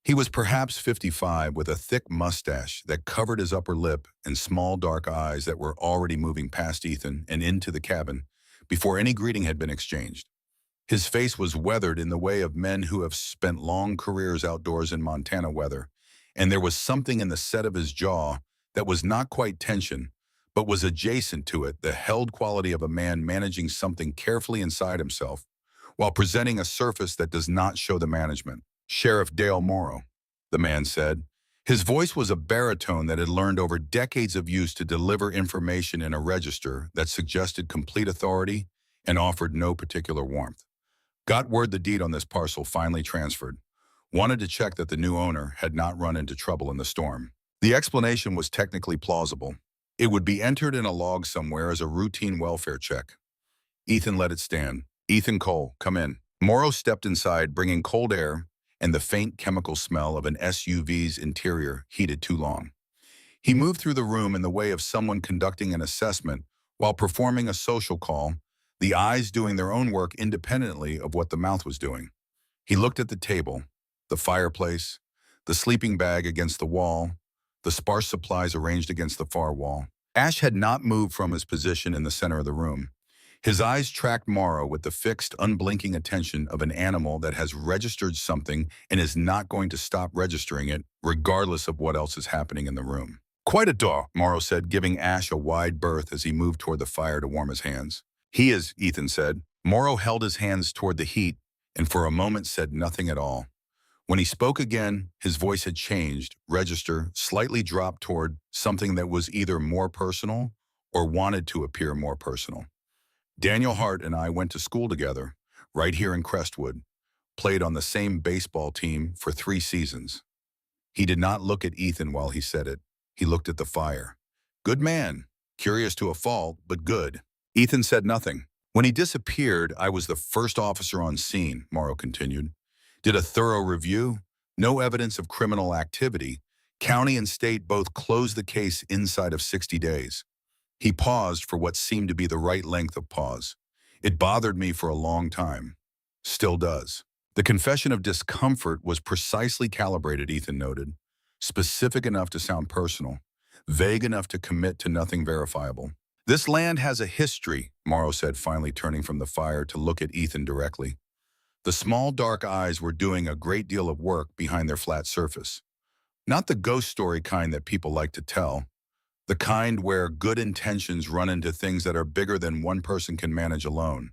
S1: He was perhaps 55, with a thick mustache that covered his upper lip and small dark eyes that were already moving past Ethan and into the cabin before any greeting had been exchanged. His face was weathered in the way of men who have spent long careers outdoors in Montana weather, and there was something in the set of his jaw that was not quite tension, but was adjacent to it, the held quality of a man managing something carefully inside himself, while presenting a surface that does not show the management. "Sheriff Dale Morrow," the man said. His voice was a baritone that had learned over decades of use to deliver information in a register that suggested complete authority and offered no particular warmth. "Got word the deed on this parcel finally transferred. Wanted to check that the new owner had not run into trouble in the storm." The explanation was technically plausible. It would be entered in a log somewhere as a routine welfare check. Ethan let it stand. "Ethan Cole, come in." Morrow stepped inside, bringing cold air and the faint chemical smell of an SUV's interior heated too long. He moved through the room in the way of someone conducting an assessment while performing a social call, the eyes doing their own work independently of what the mouth was doing. He looked at the table, the fireplace, the sleeping bag against the wall, the sparse supplies arranged against the far wall. Ash had not moved from his position in the center of the room. His eyes tracked Morrow with the fixed, unblinking attention of an animal that has registered something and is not going to stop registering it, regardless of what else is happening in the room. "Quite a dog," Morrow said, giving Ash a wide berth as he moved toward the fire to warm his hands. "He is," Ethan said. Morrow held his hands toward the heat and for a moment said nothing at all. When he spoke again, his voice had changed, register slightly dropped toward something that was either more personal or wanted to appear more personal. "Daniel Hart and I went to school together. right here in Crestwood, played on the same baseball team for 3 seasons. He did not look at Ethan while he said it. He looked at the fire. Good man. Curious to a fault, but good. Ethan said nothing. When he disappeared, I was the first officer on scene, Morrow continued. Did a thorough review. No evidence of criminal activity. County and state both closed the case inside of 60 days. He paused for what seemed to be the right length of pause. It bothered me for a long time. Still does. The confession of discomfort was precisely calibrated, Ethan noted. Specific enough to sound personal. Vague enough to commit to nothing verifiable. This land has a history, Morrow said, finally turning from the fire to look at Ethan directly. The small dark eyes were doing a great deal of work behind their flat surface. Not the ghost story kind that people like to tell. The kind where good intentions run into things that are bigger than one person can manage alone.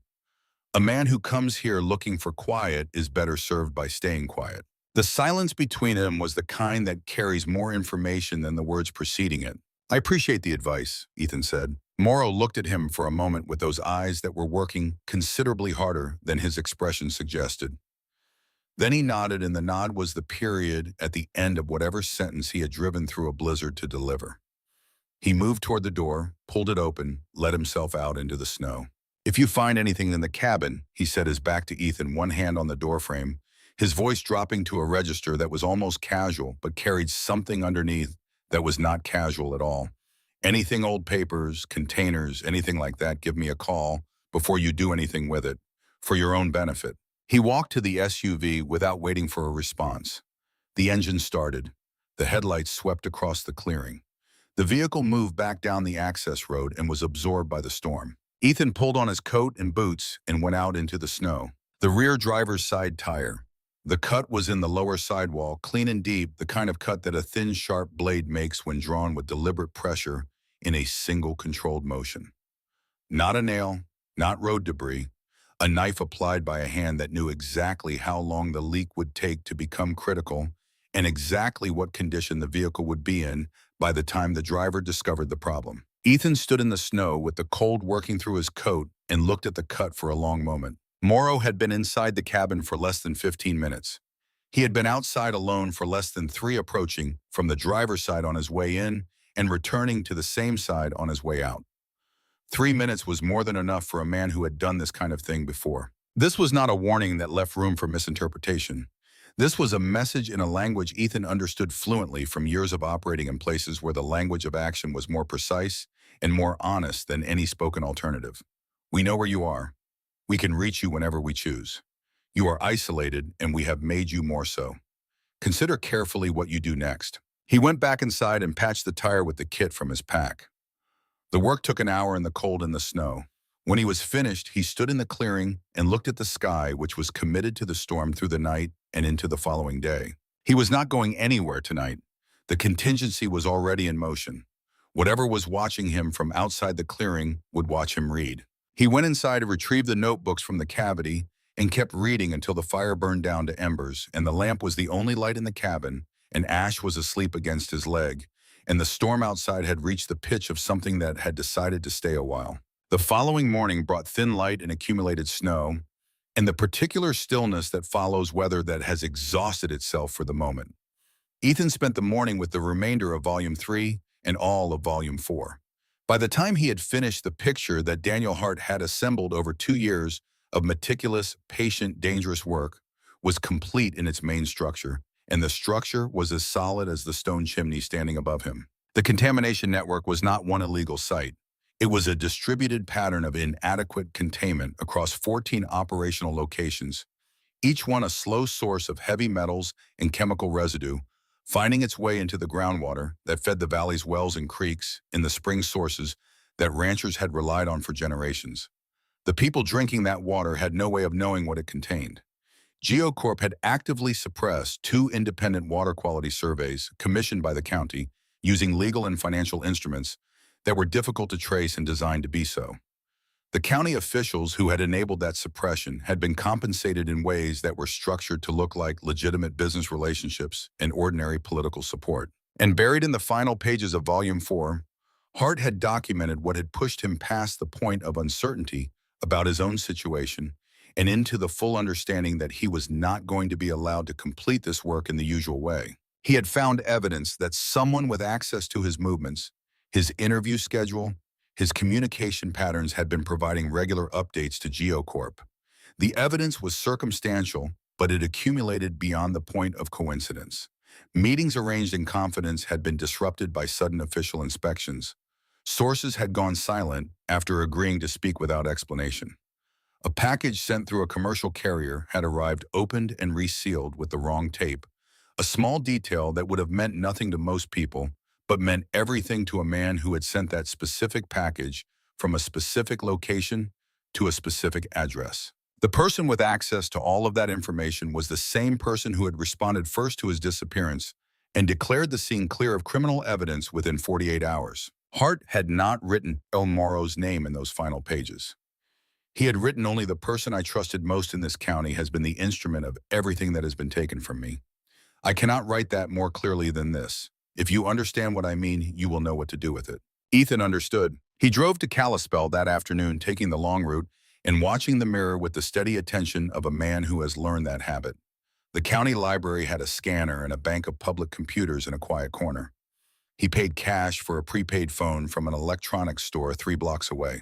S1: A man who comes here looking for quiet is better served by staying quiet. The silence between them was the kind that carries more information than the words preceding it. I appreciate the advice, Ethan said. Morrow looked at him for a moment with those eyes that were working considerably harder than his expression suggested. Then he nodded, and the nod was the period at the end of whatever sentence he had driven through a blizzard to deliver. He moved toward the door, pulled it open, let himself out into the snow. If you find anything in the cabin, he set his back to Ethan, one hand on the doorframe, his voice dropping to a register that was almost casual but carried something underneath that was not casual at all. Anything, old papers, containers, anything like that, give me a call before you do anything with it, for your own benefit. He walked to the SUV without waiting for a response. The engine started. The headlights swept across the clearing. The vehicle moved back down the access road and was absorbed by the storm. Ethan pulled on his coat and boots and went out into the snow. The rear driver's side tire. The cut was in the lower sidewall, clean and deep, the kind of cut that a thin, sharp blade makes when drawn with deliberate pressure in a single controlled motion. Not a nail, not road debris, a knife applied by a hand that knew exactly how long the leak would take to become critical and exactly what condition the vehicle would be in by the time the driver discovered the problem. Ethan stood in the snow with the cold working through his coat and looked at the cut for a long moment. Morrow had been inside the cabin for less than 15 minutes. He had been outside alone for less than 3, approaching from the driver's side on his way in and returning to the same side on his way out. 3 minutes was more than enough for a man who had done this kind of thing before. This was not a warning that left room for misinterpretation. This was a message in a language Ethan understood fluently from years of operating in places where the language of action was more precise and more honest than any spoken alternative. We know where you are. We can reach you whenever we choose. You are isolated, and we have made you more so. Consider carefully what you do next. He went back inside and patched the tire with the kit from his pack. The work took an hour in the cold and the snow. When he was finished, he stood in the clearing and looked at the sky, which was committed to the storm through the night and into the following day. He was not going anywhere tonight. The contingency was already in motion. Whatever was watching him from outside the clearing would watch him read. He went inside to retrieve the notebooks from the cavity and kept reading until the fire burned down to embers, and the lamp was the only light in the cabin, and Ash was asleep against his leg, and the storm outside had reached the pitch of something that had decided to stay a while. The following morning brought thin light and accumulated snow, and the particular stillness that follows weather that has exhausted itself for the moment. Ethan spent the morning with the remainder of Volume 3 and all of Volume 4. By the time he had finished, the picture that Daniel Hart had assembled over 2 years of meticulous, patient, dangerous work was complete in its main structure, and the structure was as solid as the stone chimney standing above him. The contamination network was not one illegal site. It was a distributed pattern of inadequate containment across 14 operational locations, each one a slow source of heavy metals and chemical residue, finding its way into the groundwater that fed the valley's wells and creeks in the spring sources that ranchers had relied on for generations. The people drinking that water had no way of knowing what it contained. GeoCorp had actively suppressed 2 independent water quality surveys commissioned by the county using legal and financial instruments that were difficult to trace and designed to be so. The county officials who had enabled that suppression had been compensated in ways that were structured to look like legitimate business relationships and ordinary political support. And buried in the final pages of Volume 4, Hart had documented what had pushed him past the point of uncertainty about his own situation and into the full understanding that he was not going to be allowed to complete this work in the usual way. He had found evidence that someone with access to his movements, his interview schedule, his communication patterns had been providing regular updates to GeoCorp. The evidence was circumstantial, but it accumulated beyond the point of coincidence. Meetings arranged in confidence had been disrupted by sudden official inspections. Sources had gone silent after agreeing to speak without explanation. A package sent through a commercial carrier had arrived opened and resealed with the wrong tape, a small detail that would have meant nothing to most people, but meant everything to a man who had sent that specific package from a specific location to a specific address. The person with access to all of that information was the same person who had responded first to his disappearance and declared the scene clear of criminal evidence within 48 hours. Hart had not written El Moro's name in those final pages. He had written only the person I trusted most in this county has been the instrument of everything that has been taken from me. I cannot write that more clearly than this. If you understand what I mean, you will know what to do with it. Ethan understood. He drove to Kalispell that afternoon, taking the long route and watching the mirror with the steady attention of a man who has learned that habit. The county library had a scanner and a bank of public computers in a quiet corner. He paid cash for a prepaid phone from an electronics store 3 blocks away.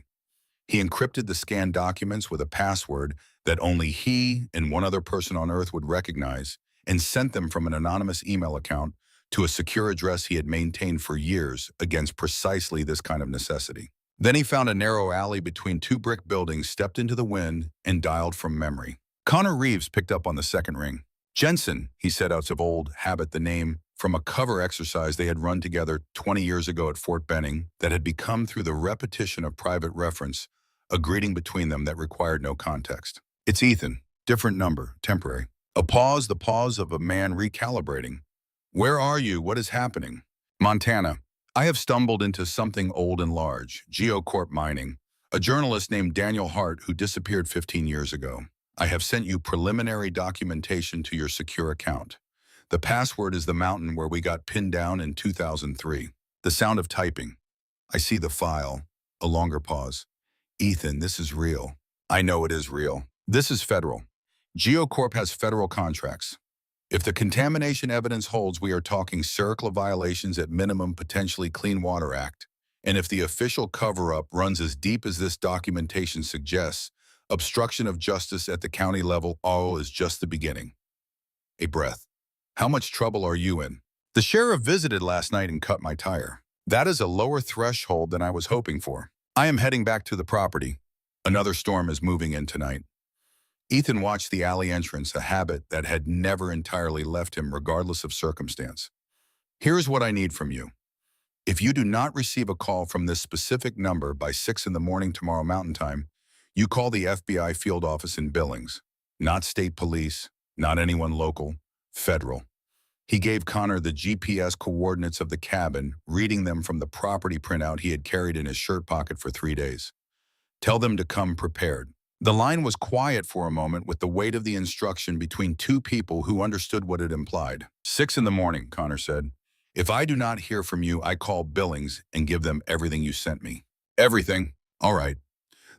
S1: He encrypted the scanned documents with a password that only he and one other person on Earth would recognize and sent them from an anonymous email account to a secure address he had maintained for years against precisely this kind of necessity. Then he found a narrow alley between 2 brick buildings, stepped into the wind, and dialed from memory. Connor Reeves picked up on the second ring. Jensen, he said out of old habit the name from a cover exercise they had run together 20 years ago at Fort Benning that had become through the repetition of private reference, a greeting between them that required no context. It's Ethan. Different number. Temporary. A pause, the pause of a man recalibrating. Where are you? What is happening? Montana. I have stumbled into something old and large, GeoCorp Mining, a journalist named Daniel Hart who disappeared 15 years ago. I have sent you preliminary documentation to your secure account. The password is the mountain where we got pinned down in 2003. The sound of typing. I see the file. A longer pause. Ethan, this is real. I know it is real. This is federal. GeoCorp has federal contracts. If the contamination evidence holds, we are talking CERCLA violations at minimum, potentially Clean Water Act. And if the official cover-up runs as deep as this documentation suggests, obstruction of justice at the county level, all is just the beginning. A breath. How much trouble are you in? The sheriff visited last night and cut my tire. That is a lower threshold than I was hoping for. I am heading back to the property. Another storm is moving in tonight. Ethan watched the alley entrance, a habit that had never entirely left him regardless of circumstance. Here's what I need from you. If you do not receive a call from this specific number by 6 in the morning tomorrow Mountain Time, you call the FBI field office in Billings. Not state police, not anyone local, federal. He gave Connor the GPS coordinates of the cabin, reading them from the property printout he had carried in his shirt pocket for 3 days. Tell them to come prepared. The line was quiet for a moment with the weight of the instruction between 2 people who understood what it implied. 6 in the morning, Connor said. If I do not hear from you, I call Billings and give them everything you sent me. Everything? All right.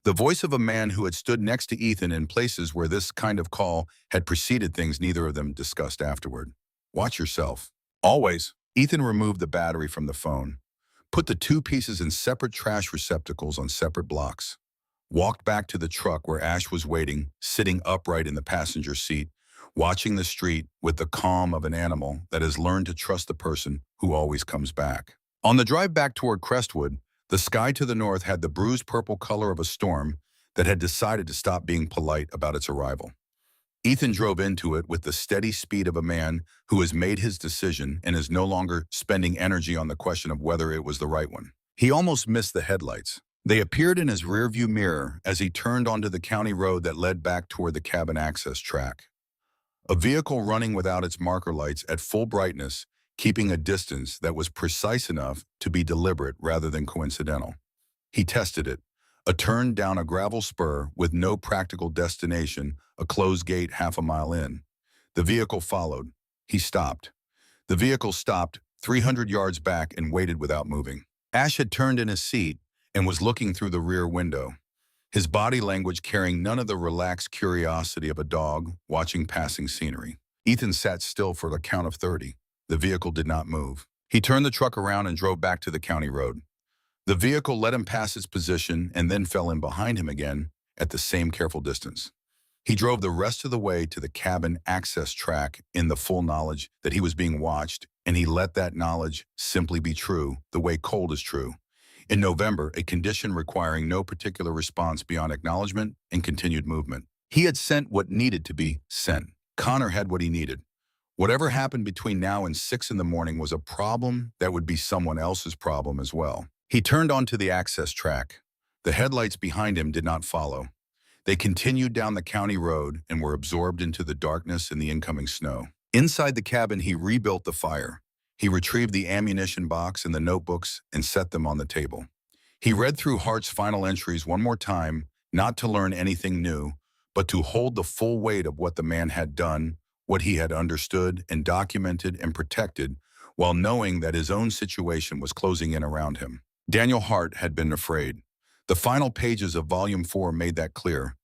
S1: The voice of a man who had stood next to Ethan in places where this kind of call had preceded things neither of them discussed afterward. Watch yourself. Always. Ethan removed the battery from the phone, put the 2 pieces in separate trash receptacles on separate blocks, walked back to the truck where Ash was waiting, sitting upright in the passenger seat, watching the street with the calm of an animal that has learned to trust the person who always comes back. On the drive back toward Crestwood, the sky to the north had the bruised purple color of a storm that had decided to stop being polite about its arrival. Ethan drove into it with the steady speed of a man who has made his decision and is no longer spending energy on the question of whether it was the right one. He almost missed the headlights. They appeared in his rearview mirror as he turned onto the county road that led back toward the cabin access track. A vehicle running without its marker lights at full brightness, keeping a distance that was precise enough to be deliberate rather than coincidental. He tested it, a turn down a gravel spur with no practical destination, a closed gate half a mile in. The vehicle followed. He stopped. The vehicle stopped 300 yards back and waited without moving. Ash had turned in his seat and was looking through the rear window. his body language carrying none of the relaxed curiosity of a dog watching passing scenery. Ethan sat still for the count of 30. The vehicle did not move. He turned the truck around and drove back to the county road. The vehicle let him pass its position and then fell in behind him again at the same careful distance. He drove the rest of the way to the cabin access track in the full knowledge that he was being watched, and he let that knowledge simply be true, the way cold is true. In November, a condition requiring no particular response beyond acknowledgement and continued movement. He had sent what needed to be sent. Connor had what he needed. Whatever happened between now and 6 in the morning was a problem that would be someone else's problem as well. He turned onto the access track. The headlights behind him did not follow. They continued down the county road and were absorbed into the darkness and the incoming snow. Inside the cabin, he rebuilt the fire. He retrieved the ammunition box and the notebooks and set them on the table. He read through Hart's final entries one more time, not to learn anything new, but to hold the full weight of what the man had done, what he had understood and documented and protected, while knowing that his own situation was closing in around him. Daniel Hart had been afraid. The final pages of Volume 4 made that clear,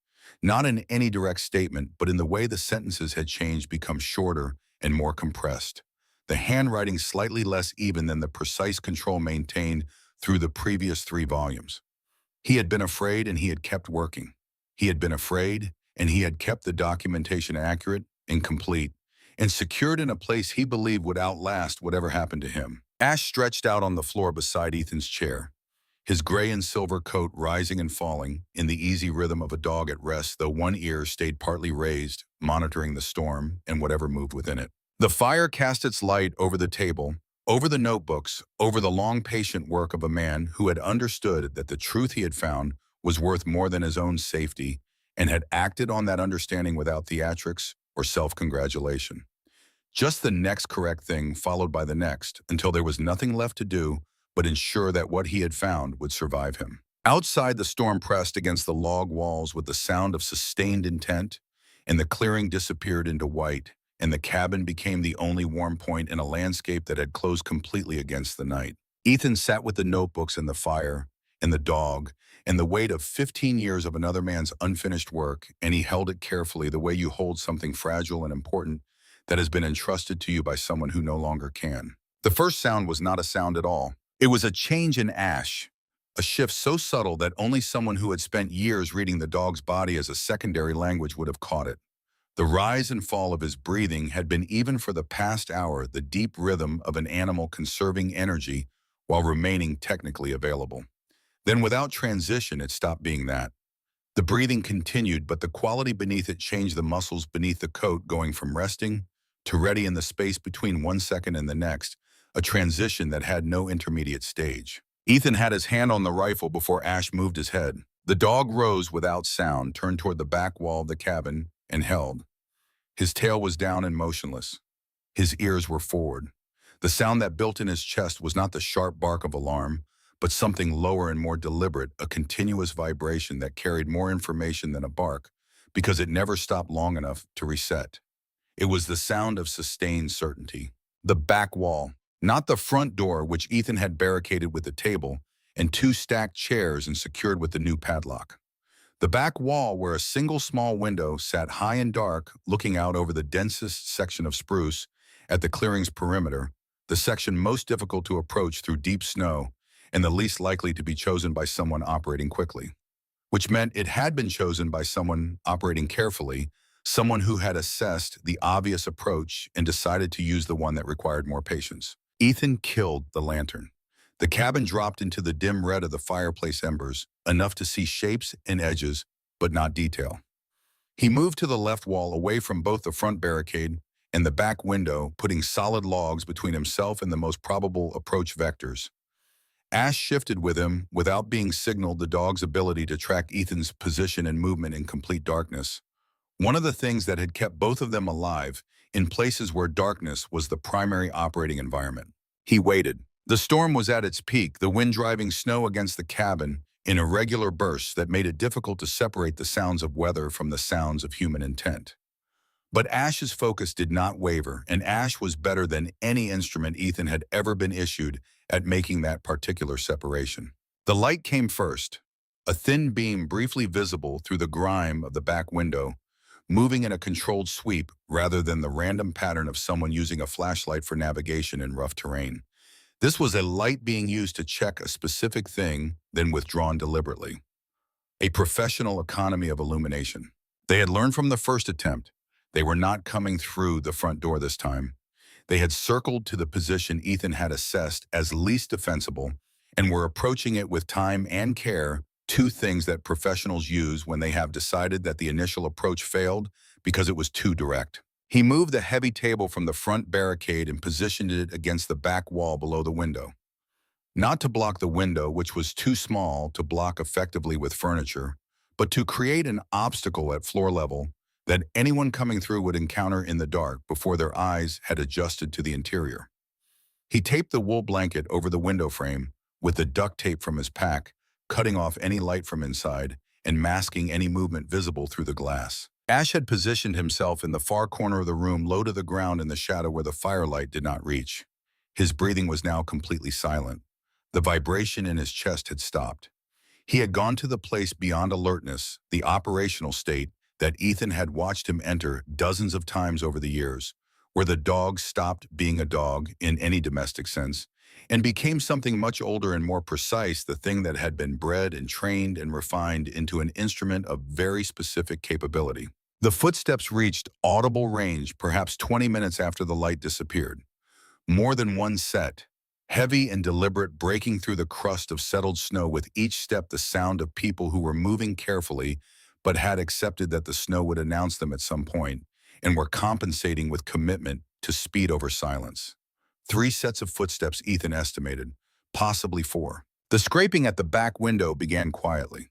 S1: not in any direct statement, but in the way the sentences had changed, become shorter and more compressed. The handwriting slightly less even than the precise control maintained through the previous 3 volumes. He had been afraid and he had kept working. He had been afraid and he had kept the documentation accurate and complete and secured in a place he believed would outlast whatever happened to him. Ash stretched out on the floor beside Ethan's chair, his gray and silver coat rising and falling in the easy rhythm of a dog at rest, though one ear stayed partly raised, monitoring the storm and whatever moved within it. The fire cast its light over the table, over the notebooks, over the long, patient work of a man who had understood that the truth he had found was worth more than his own safety and had acted on that understanding without theatrics or self-congratulation. Just the next correct thing followed by the next until there was nothing left to do but ensure that what he had found would survive him. Outside, the storm pressed against the log walls with the sound of sustained intent, and the clearing disappeared into white, and the cabin became the only warm point in a landscape that had closed completely against the night. Ethan sat with the notebooks and the fire, and the dog, and the weight of 15 years of another man's unfinished work, and he held it carefully the way you hold something fragile and important that has been entrusted to you by someone who no longer can. The first sound was not a sound at all. It was a change in Ash, a shift so subtle that only someone who had spent years reading the dog's body as a secondary language would have caught it. The rise and fall of his breathing had been, even for the past hour, the deep rhythm of an animal conserving energy while remaining technically available. Then without transition, it stopped being that. The breathing continued, but the quality beneath it changed, the muscles beneath the coat going from resting to ready in the space between 1 second and the next, a transition that had no intermediate stage. Ethan had his hand on the rifle before Ash moved his head. The dog rose without sound, turned toward the back wall of the cabin, and held. His tail was down and motionless. His ears were forward. The sound that built in his chest was not the sharp bark of alarm, but something lower and more deliberate, a continuous vibration that carried more information than a bark, because it never stopped long enough to reset. It was the sound of sustained certainty. The back wall, not the front door, which Ethan had barricaded with a table and 2 stacked chairs and secured with the new padlock. The back wall, where a single small window sat high and dark, looking out over the densest section of spruce at the clearing's perimeter, the section most difficult to approach through deep snow and the least likely to be chosen by someone operating quickly, which meant it had been chosen by someone operating carefully, someone who had assessed the obvious approach and decided to use the one that required more patience. Ethan killed the lantern. The cabin dropped into the dim red of the fireplace embers, enough to see shapes and edges, but not detail. He moved to the left wall, away from both the front barricade and the back window, putting solid logs between himself and the most probable approach vectors. Ash shifted with him without being signaled, the dog's ability to track Ethan's position and movement in complete darkness. One of the things that had kept both of them alive in places where darkness was the primary operating environment. He waited. The storm was at its peak, the wind driving snow against the cabin in irregular bursts that made it difficult to separate the sounds of weather from the sounds of human intent. But Ash's focus did not waver, and Ash was better than any instrument Ethan had ever been issued at making that particular separation. The light came first. a thin beam briefly visible through the grime of the back window, moving in a controlled sweep rather than the random pattern of someone using a flashlight for navigation in rough terrain. This was a light being used to check a specific thing, then withdrawn deliberately. A professional economy of illumination. They had learned from the first attempt. They were not coming through the front door this time. They had circled to the position Ethan had assessed as least defensible and were approaching it with time and care, two things that professionals use when they have decided that the initial approach failed because it was too direct. He moved the heavy table from the front barricade and positioned it against the back wall below the window. Not to block the window, which was too small to block effectively with furniture, but to create an obstacle at floor level that anyone coming through would encounter in the dark before their eyes had adjusted to the interior. He taped the wool blanket over the window frame with the duct tape from his pack, cutting off any light from inside and masking any movement visible through the glass. Ash had positioned himself in the far corner of the room, low to the ground in the shadow where the firelight did not reach. His breathing was now completely silent. The vibration in his chest had stopped. He had gone to the place beyond alertness, the operational state that Ethan had watched him enter dozens of times over the years, where the dog stopped being a dog in any domestic sense and became something much older and more precise, the thing that had been bred and trained and refined into an instrument of very specific capability. The footsteps reached audible range perhaps 20 minutes after the light disappeared. More than one set, heavy and deliberate, breaking through the crust of settled snow, with each step the sound of people who were moving carefully but had accepted that the snow would announce them at some point and were compensating with commitment to speed over silence. 3 sets of footsteps, Ethan estimated, possibly 4. The scraping at the back window began quietly.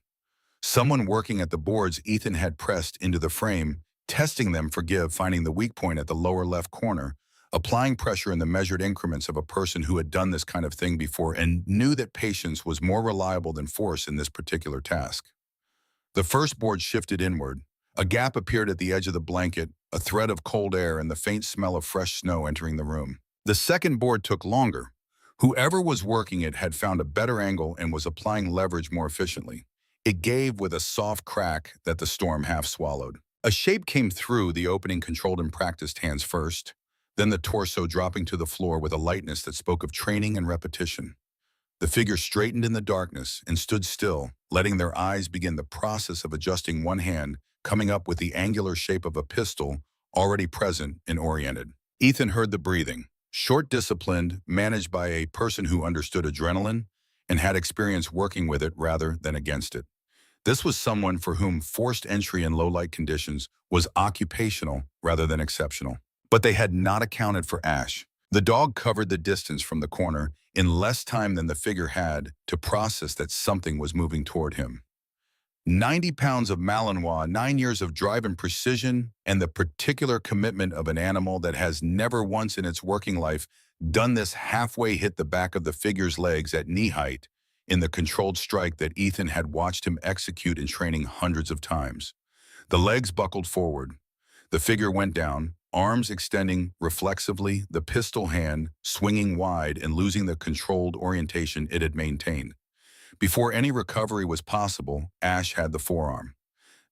S1: Someone working at the boards Ethan had pressed into the frame, testing them for give, finding the weak point at the lower left corner, applying pressure in the measured increments of a person who had done this kind of thing before and knew that patience was more reliable than force in this particular task. The first board shifted inward. A gap appeared at the edge of the blanket, a thread of cold air and the faint smell of fresh snow entering the room. The second board took longer. Whoever was working it had found a better angle and was applying leverage more efficiently. It gave with a soft crack that the storm half swallowed. A shape came through the opening, controlled and practiced hands first, then the torso dropping to the floor with a lightness that spoke of training and repetition. The figure straightened in the darkness and stood still, letting their eyes begin the process of adjusting one hand, coming up with the angular shape of a pistol already present and oriented. Ethan heard the breathing, short, disciplined, managed by a person who understood adrenaline and had experience working with it rather than against it. This was someone for whom forced entry in low-light conditions was occupational rather than exceptional. But they had not accounted for Ash. The dog covered the distance from the corner in less time than the figure had to process that something was moving toward him. 90 pounds of Malinois, 9 years of drive and precision, and the particular commitment of an animal that has never once in its working life done this, halfway hit the back of the figure's legs at knee height in the controlled strike that Ethan had watched him execute in training hundreds of times. The legs buckled forward. The figure went down, arms extending reflexively, the pistol hand swinging wide and losing the controlled orientation it had maintained. Before any recovery was possible, Ash had the forearm.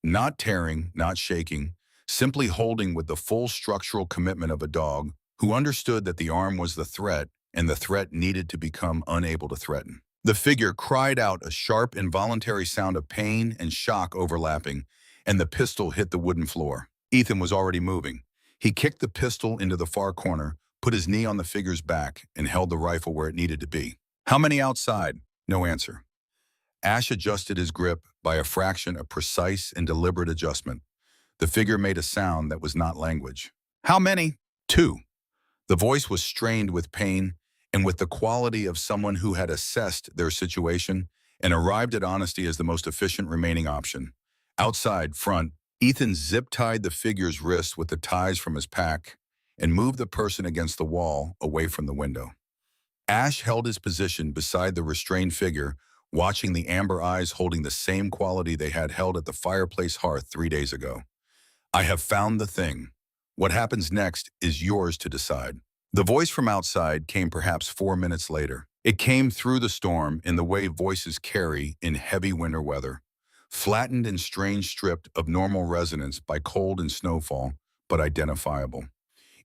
S1: Not tearing, not shaking, simply holding with the full structural commitment of a dog who understood that the arm was the threat and the threat needed to become unable to threaten. The figure cried out, a sharp, involuntary sound of pain and shock overlapping, and the pistol hit the wooden floor. Ethan was already moving. He kicked the pistol into the far corner, put his knee on the figure's back, and held the rifle where it needed to be. "How many outside?" No answer. Ash adjusted his grip by a fraction, a precise and deliberate adjustment. The figure made a sound that was not language. "How many?" "2." The voice was strained with pain and with the quality of someone who had assessed their situation and arrived at honesty as the most efficient remaining option. Outside, front, Ethan zip-tied the figure's wrists with the ties from his pack and moved the person against the wall, away from the window. Ash held his position beside the restrained figure, watching the amber eyes holding the same quality they had held at the fireplace hearth 3 days ago. "I have found the thing. What happens next is yours to decide." The voice from outside came perhaps 4 minutes later. It came through the storm in the way voices carry in heavy winter weather, flattened and strange stripped of normal resonance by cold and snowfall, but identifiable.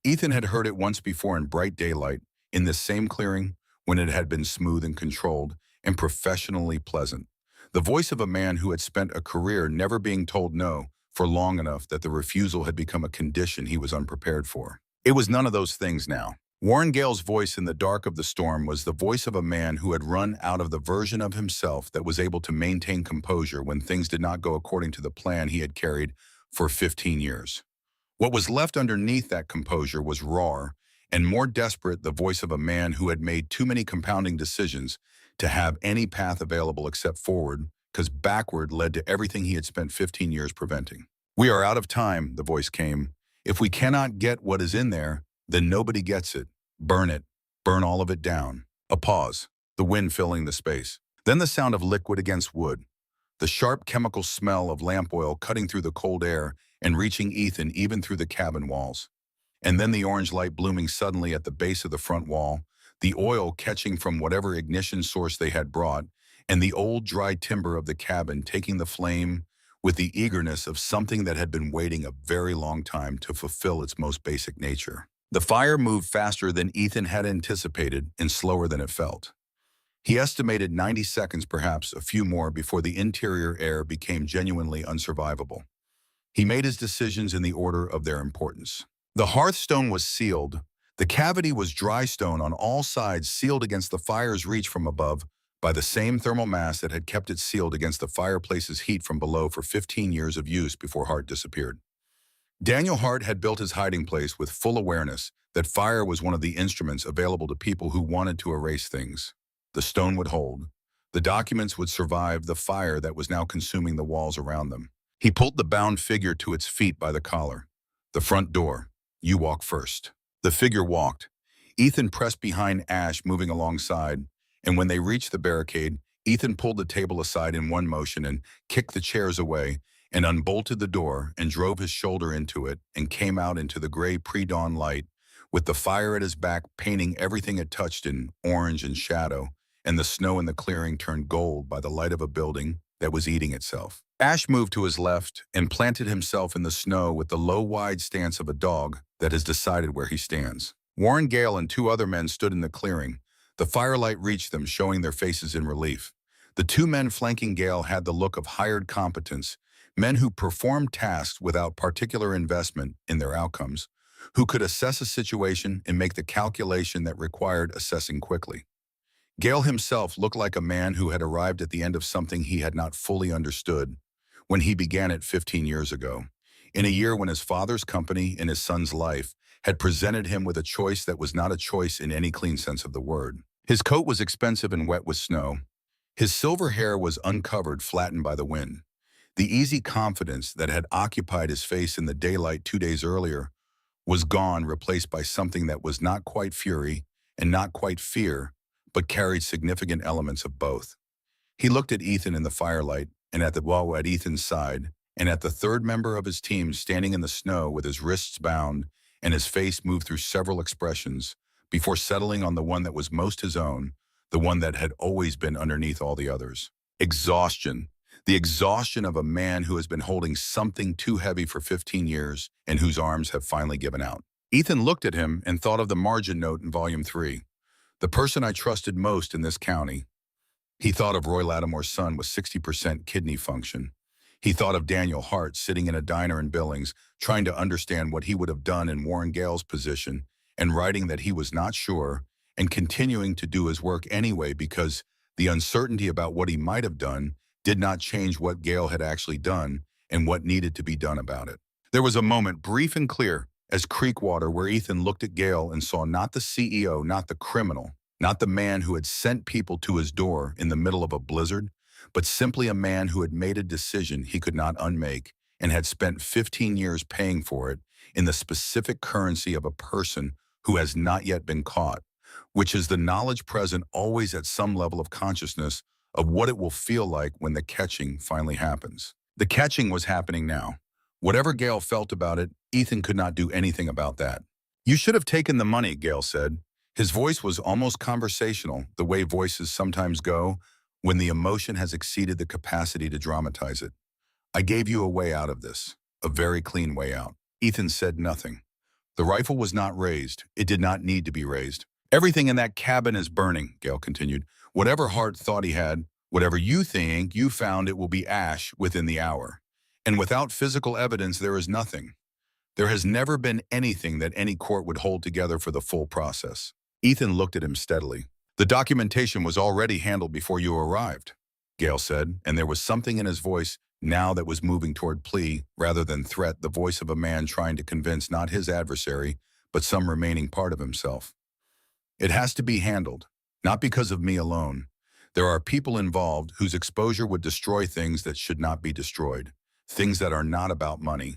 S1: Ethan had heard it once before in bright daylight, in this same clearing, when it had been smooth and controlled, and professionally pleasant. The voice of a man who had spent a career never being told no for long enough that the refusal had become a condition he was unprepared for. It was none of those things now. Warren Gale's voice in the dark of the storm was the voice of a man who had run out of the version of himself that was able to maintain composure when things did not go according to the plan he had carried for 15 years. What was left underneath that composure was rawer and more desperate, the voice of a man who had made too many compounding decisions to have any path available except forward, because backward led to everything he had spent 15 years preventing. "We are out of time," the voice came. "If we cannot get what is in there, then nobody gets it. Burn it. Burn all of it down." A pause, the wind filling the space. Then the sound of liquid against wood, the sharp chemical smell of lamp oil cutting through the cold air and reaching Ethan even through the cabin walls. And then the orange light blooming suddenly at the base of the front wall, the oil catching from whatever ignition source they had brought, and the old dry timber of the cabin taking the flame with the eagerness of something that had been waiting a very long time to fulfill its most basic nature. The fire moved faster than Ethan had anticipated and slower than it felt. He estimated 90 seconds, perhaps a few more, before the interior air became genuinely unsurvivable. He made his decisions in the order of their importance. The hearthstone was sealed. The cavity was dry stone on all sides, sealed against the fire's reach from above by the same thermal mass that had kept it sealed against the fireplace's heat from below for 15 years of use before Hart disappeared. Daniel Hart had built his hiding place with full awareness that fire was one of the instruments available to people who wanted to erase things. The stone would hold. The documents would survive the fire that was now consuming the walls around them. He pulled the bound figure to its feet by the collar. "The front door. You walk first." The figure walked. Ethan pressed behind Ash, moving alongside, and when they reached the barricade, Ethan pulled the table aside in one motion and kicked the chairs away and unbolted the door and drove his shoulder into it and came out into the gray pre-dawn light with the fire at his back painting everything it touched in orange and shadow, and the snow in the clearing turned gold by the light of a building that was eating itself. Ash moved to his left and planted himself in the snow with the low, wide stance of a dog that has decided where he stands. Warren Gale and two other men stood in the clearing. The firelight reached them, showing their faces in relief. The two men flanking Gale had the look of hired competence, men who performed tasks without particular investment in their outcomes, who could assess a situation and make the calculation that required assessing quickly. Gale himself looked like a man who had arrived at the end of something he had not fully understood when he began it 15 years ago, in a year when his father's company and his son's life had presented him with a choice that was not a choice in any clean sense of the word. His coat was expensive and wet with snow. His silver hair was uncovered, flattened by the wind. The easy confidence that had occupied his face in the daylight 2 days earlier was gone, replaced by something that was not quite fury and not quite fear, but carried significant elements of both. He looked at Ethan in the firelight, and at Ethan's side, and at the third member of his team standing in the snow with his wrists bound and his face moved through several expressions before settling on the one that was most his own, the one that had always been underneath all the others. Exhaustion. The exhaustion of a man who has been holding something too heavy for 15 years and whose arms have finally given out. Ethan looked at him and thought of the margin note in Volume 3. The person I trusted most in this county. He thought of Roy Lattimore's son with 60% kidney function. He thought of Daniel Hart sitting in a diner in Billings, trying to understand what he would have done in Warren Gale's position, and writing that he was not sure, and continuing to do his work anyway because the uncertainty about what he might have done did not change what Gale had actually done and what needed to be done about it. There was a moment, brief and clear, as Creekwater, where Ethan looked at Gale and saw not the CEO, not the criminal, not the man who had sent people to his door in the middle of a blizzard, but simply a man who had made a decision he could not unmake and had spent 15 years paying for it in the specific currency of a person who has not yet been caught, which is the knowledge present always at some level of consciousness of what it will feel like when the catching finally happens. The catching was happening now. Whatever Gale felt about it, Ethan could not do anything about that. "You should have taken the money," Gale said. His voice was almost conversational, the way voices sometimes go when the emotion has exceeded the capacity to dramatize it. I gave you a way out of this, a very clean way out. Ethan said nothing. The rifle was not raised. It did not need to be raised. Everything in that cabin is burning, Gale continued. Whatever Hart thought he had, whatever you think you found, it will be ash within the hour. And without physical evidence, there is nothing. There has never been anything that any court would hold together for the full process. Ethan looked at him steadily. The documentation was already handled before you arrived, Gale said, and there was something in his voice now that was moving toward plea rather than threat, the voice of a man trying to convince not his adversary, but some remaining part of himself. It has to be handled, not because of me alone. There are people involved whose exposure would destroy things that should not be destroyed, things that are not about money.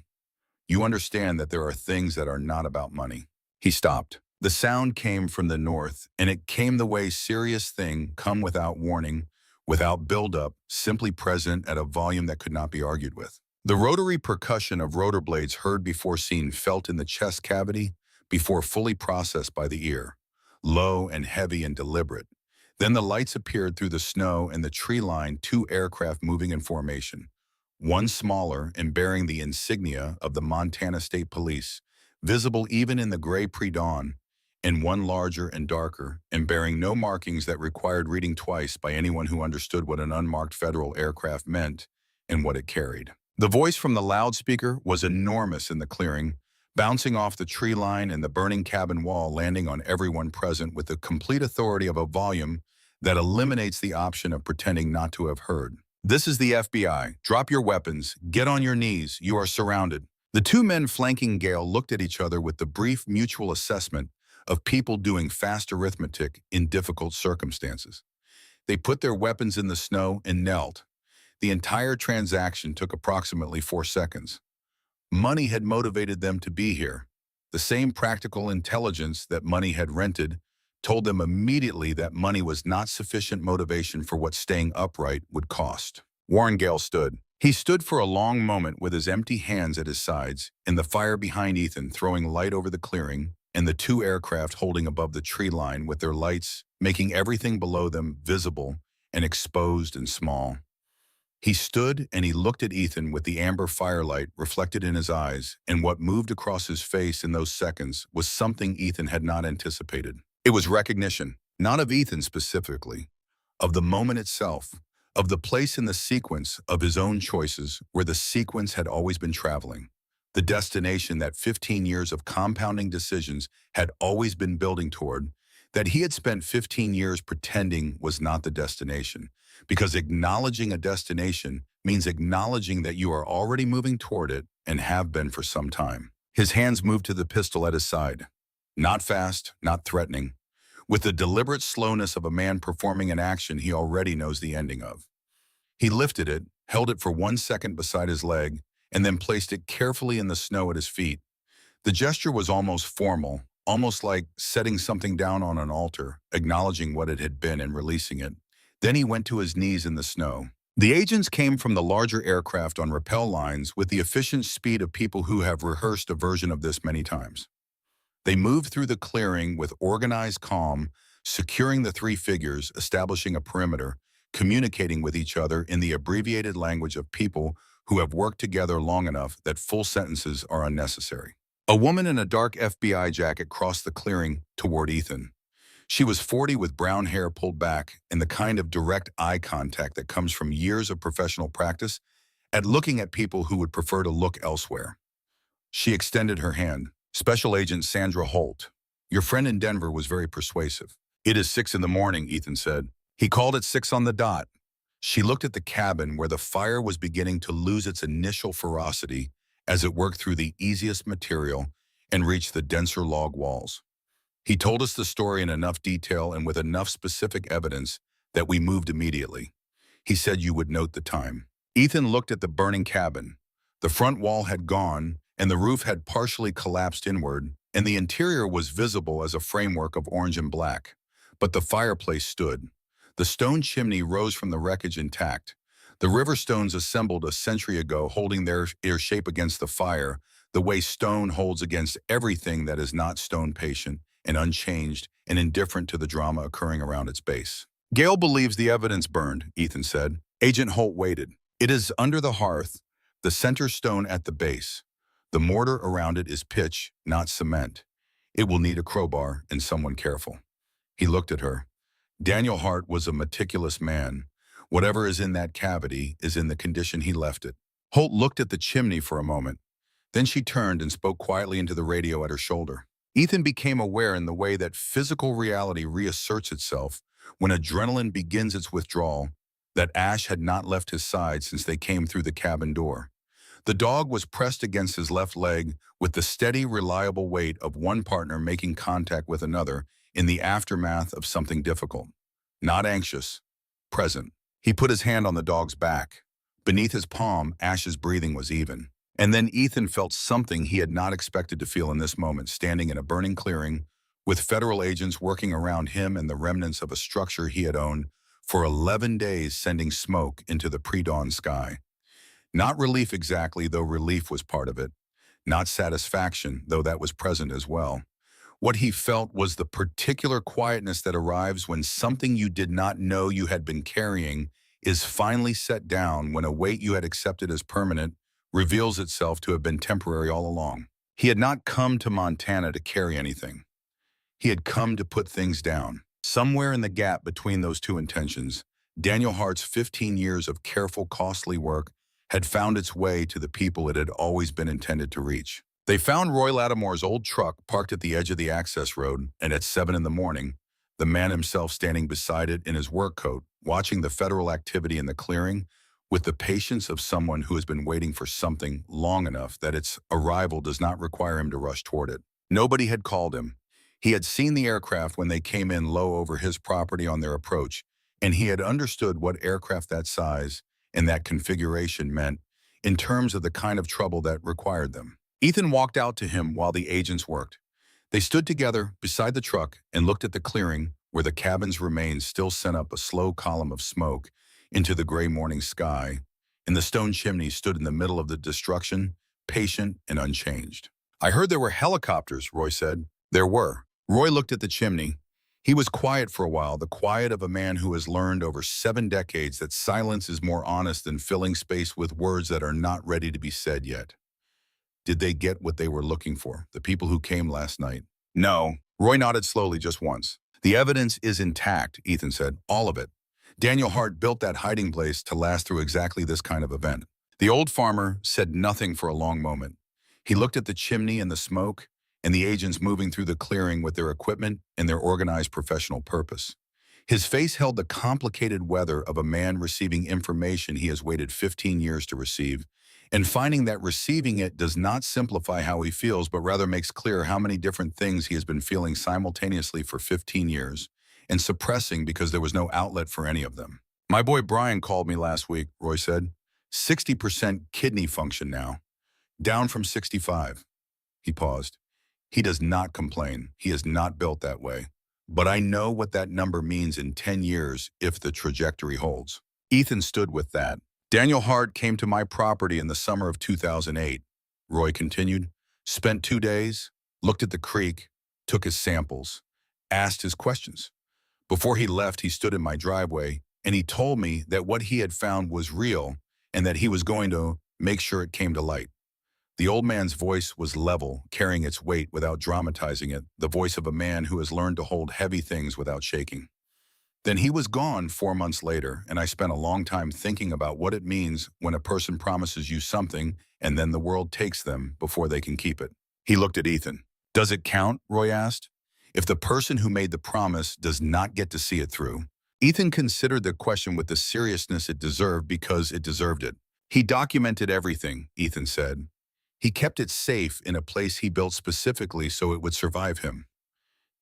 S1: You understand that there are things that are not about money. He stopped. The sound came from the north, and it came the way serious things come without warning, without build-up, simply present at a volume that could not be argued with. The rotary percussion of rotor blades heard before seen, felt in the chest cavity, before fully processed by the ear. Low and heavy and deliberate. Then the lights appeared through the snow and the tree line, two aircraft moving in formation. One smaller and bearing the insignia of the Montana State Police, visible even in the gray pre-dawn, and one larger and darker, and bearing no markings that required reading twice by anyone who understood what an unmarked federal aircraft meant and what it carried. The voice from the loudspeaker was enormous in the clearing, bouncing off the tree line and the burning cabin wall, landing on everyone present with the complete authority of a volume that eliminates the option of pretending not to have heard. This is the FBI. Drop your weapons. Get on your knees. You are surrounded. The two men flanking Gale looked at each other with the brief mutual assessment of people doing fast arithmetic in difficult circumstances. They put their weapons in the snow and knelt. The entire transaction took approximately 4 seconds. Money had motivated them to be here. The same practical intelligence that money had rented told them immediately that money was not sufficient motivation for what staying upright would cost. Warren Gale stood. He stood for a long moment with his empty hands at his sides, in the fire behind Ethan throwing light over the clearing, and the two aircraft holding above the tree line with their lights making everything below them visible and exposed and small. He stood and he looked at Ethan with the amber firelight reflected in his eyes, and what moved across his face in those seconds was something Ethan had not anticipated. It was recognition, not of Ethan specifically, of the moment itself, of the place in the sequence of his own choices where the sequence had always been traveling. The destination that 15 years of compounding decisions had always been building toward, that he had spent 15 years pretending was not the destination. Because acknowledging a destination means acknowledging that you are already moving toward it and have been for some time. His hands moved to the pistol at his side. Not fast, not threatening. With the deliberate slowness of a man performing an action he already knows the ending of. He lifted it, held it for 1 second beside his leg, and then placed it carefully in the snow at his feet. The gesture was almost formal, almost like setting something down on an altar, acknowledging what it had been and releasing it. Then he went to his knees in the snow. The agents came from the larger aircraft on rappel lines with the efficient speed of people who have rehearsed a version of this many times. They moved through the clearing with organized calm, securing the three figures, establishing a perimeter, communicating with each other in the abbreviated language of people who have worked together long enough that full sentences are unnecessary. A woman in a dark FBI jacket crossed the clearing toward Ethan. She was 40 with brown hair pulled back and the kind of direct eye contact that comes from years of professional practice at looking at people who would prefer to look elsewhere. She extended her hand. Special Agent Sandra Holt. Your friend in Denver was very persuasive. It is 6 in the morning, Ethan said. He called at 6 on the dot. She looked at the cabin where the fire was beginning to lose its initial ferocity as it worked through the easiest material and reached the denser log walls. He told us the story in enough detail and with enough specific evidence that we moved immediately. He said you would note the time. Ethan looked at the burning cabin. The front wall had gone, and the roof had partially collapsed inward, and the interior was visible as a framework of orange and black. But the fireplace stood. The stone chimney rose from the wreckage intact. The river stones assembled a century ago, holding their shape against the fire, the way stone holds against everything that is not stone patient, and unchanged and indifferent to the drama occurring around its base. Gail believes the evidence burned, Ethan said. Agent Holt waited. It is under the hearth, the center stone at the base. The mortar around it is pitch, not cement. It will need a crowbar and someone careful. He looked at her. Daniel Hart was a meticulous man. Whatever is in that cavity is in the condition he left it. Holt looked at the chimney for a moment. Then she turned and spoke quietly into the radio at her shoulder. Ethan became aware in the way that physical reality reasserts itself when adrenaline begins its withdrawal, that Ash had not left his side since they came through the cabin door. The dog was pressed against his left leg with the steady, reliable weight of one partner making contact with another in the aftermath of something difficult. Not anxious, present. He put his hand on the dog's back. Beneath his palm, Ash's breathing was even. And then Ethan felt something he had not expected to feel in this moment, standing in a burning clearing, with federal agents working around him and the remnants of a structure he had owned for 11 days, sending smoke into the pre-dawn sky. Not relief exactly, though relief was part of it. Not satisfaction, though that was present as well. What he felt was the particular quietness that arrives when something you did not know you had been carrying is finally set down, when a weight you had accepted as permanent reveals itself to have been temporary all along. He had not come to Montana to carry anything. He had come to put things down. Somewhere in the gap between those two intentions, Daniel Hart's 15 years of careful, costly work had found its way to the people it had always been intended to reach. They found Roy Lattimore's old truck parked at the edge of the access road, and at 7 in the morning, the man himself standing beside it in his work coat, watching the federal activity in the clearing with the patience of someone who has been waiting for something long enough that its arrival does not require him to rush toward it. Nobody had called him. He had seen the aircraft when they came in low over his property on their approach, and he had understood what aircraft that size and that configuration meant in terms of the kind of trouble that required them. Ethan walked out to him while the agents worked. They stood together beside the truck and looked at the clearing where the cabin's remains still sent up a slow column of smoke into the gray morning sky, and the stone chimney stood in the middle of the destruction, patient and unchanged. "I heard there were helicopters," Roy said. There were. Roy looked at the chimney. He was quiet for a while, the quiet of a man who has learned over 7 decades that silence is more honest than filling space with words that are not ready to be said yet. Did they get what they were looking for, the people who came last night? No. Roy nodded slowly just once. The evidence is intact, Ethan said, all of it. Daniel Hart built that hiding place to last through exactly this kind of event. The old farmer said nothing for a long moment. He looked at the chimney and the smoke, and the agents moving through the clearing with their equipment and their organized professional purpose. His face held the complicated weather of a man receiving information he has waited 15 years to receive, and finding that receiving it does not simplify how he feels, but rather makes clear how many different things he has been feeling simultaneously for 15 years, and suppressing because there was no outlet for any of them. "My boy Brian called me last week," Roy said. 60% kidney function now, down from 65. He paused. He does not complain. He is not built that way. But I know what that number means in 10 years if the trajectory holds. Ethan stood with that. "Daniel Hart came to my property in the summer of 2008, Roy continued. "Spent 2 days, looked at the creek, took his samples, asked his questions. Before he left, he stood in my driveway, and he told me that what he had found was real and that he was going to make sure it came to light." The old man's voice was level, carrying its weight without dramatizing it, the voice of a man who has learned to hold heavy things without shaking. "Then he was gone 4 months later, and I spent a long time thinking about what it means when a person promises you something and then the world takes them before they can keep it." He looked at Ethan. "Does it count?" Roy asked. "If the person who made the promise does not get to see it through?" Ethan considered the question with the seriousness it deserved because it deserved it. "He documented everything," Ethan said. "He kept it safe in a place he built specifically so it would survive him.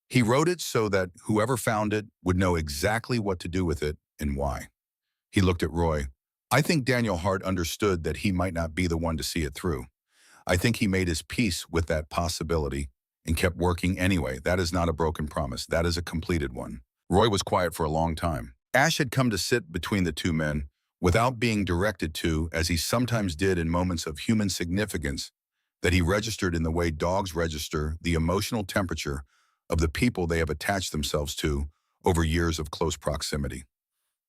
S1: He wrote it so that whoever found it would know exactly what to do with it and why." He looked at Roy. "I think Daniel Hart understood that he might not be the one to see it through. I think he made his peace with that possibility and kept working anyway. That is not a broken promise. That is a completed one." Roy was quiet for a long time. Ash had come to sit between the two men, without being directed to, as he sometimes did in moments of human significance, that he registered in the way dogs register the emotional temperature of the people they have attached themselves to over years of close proximity.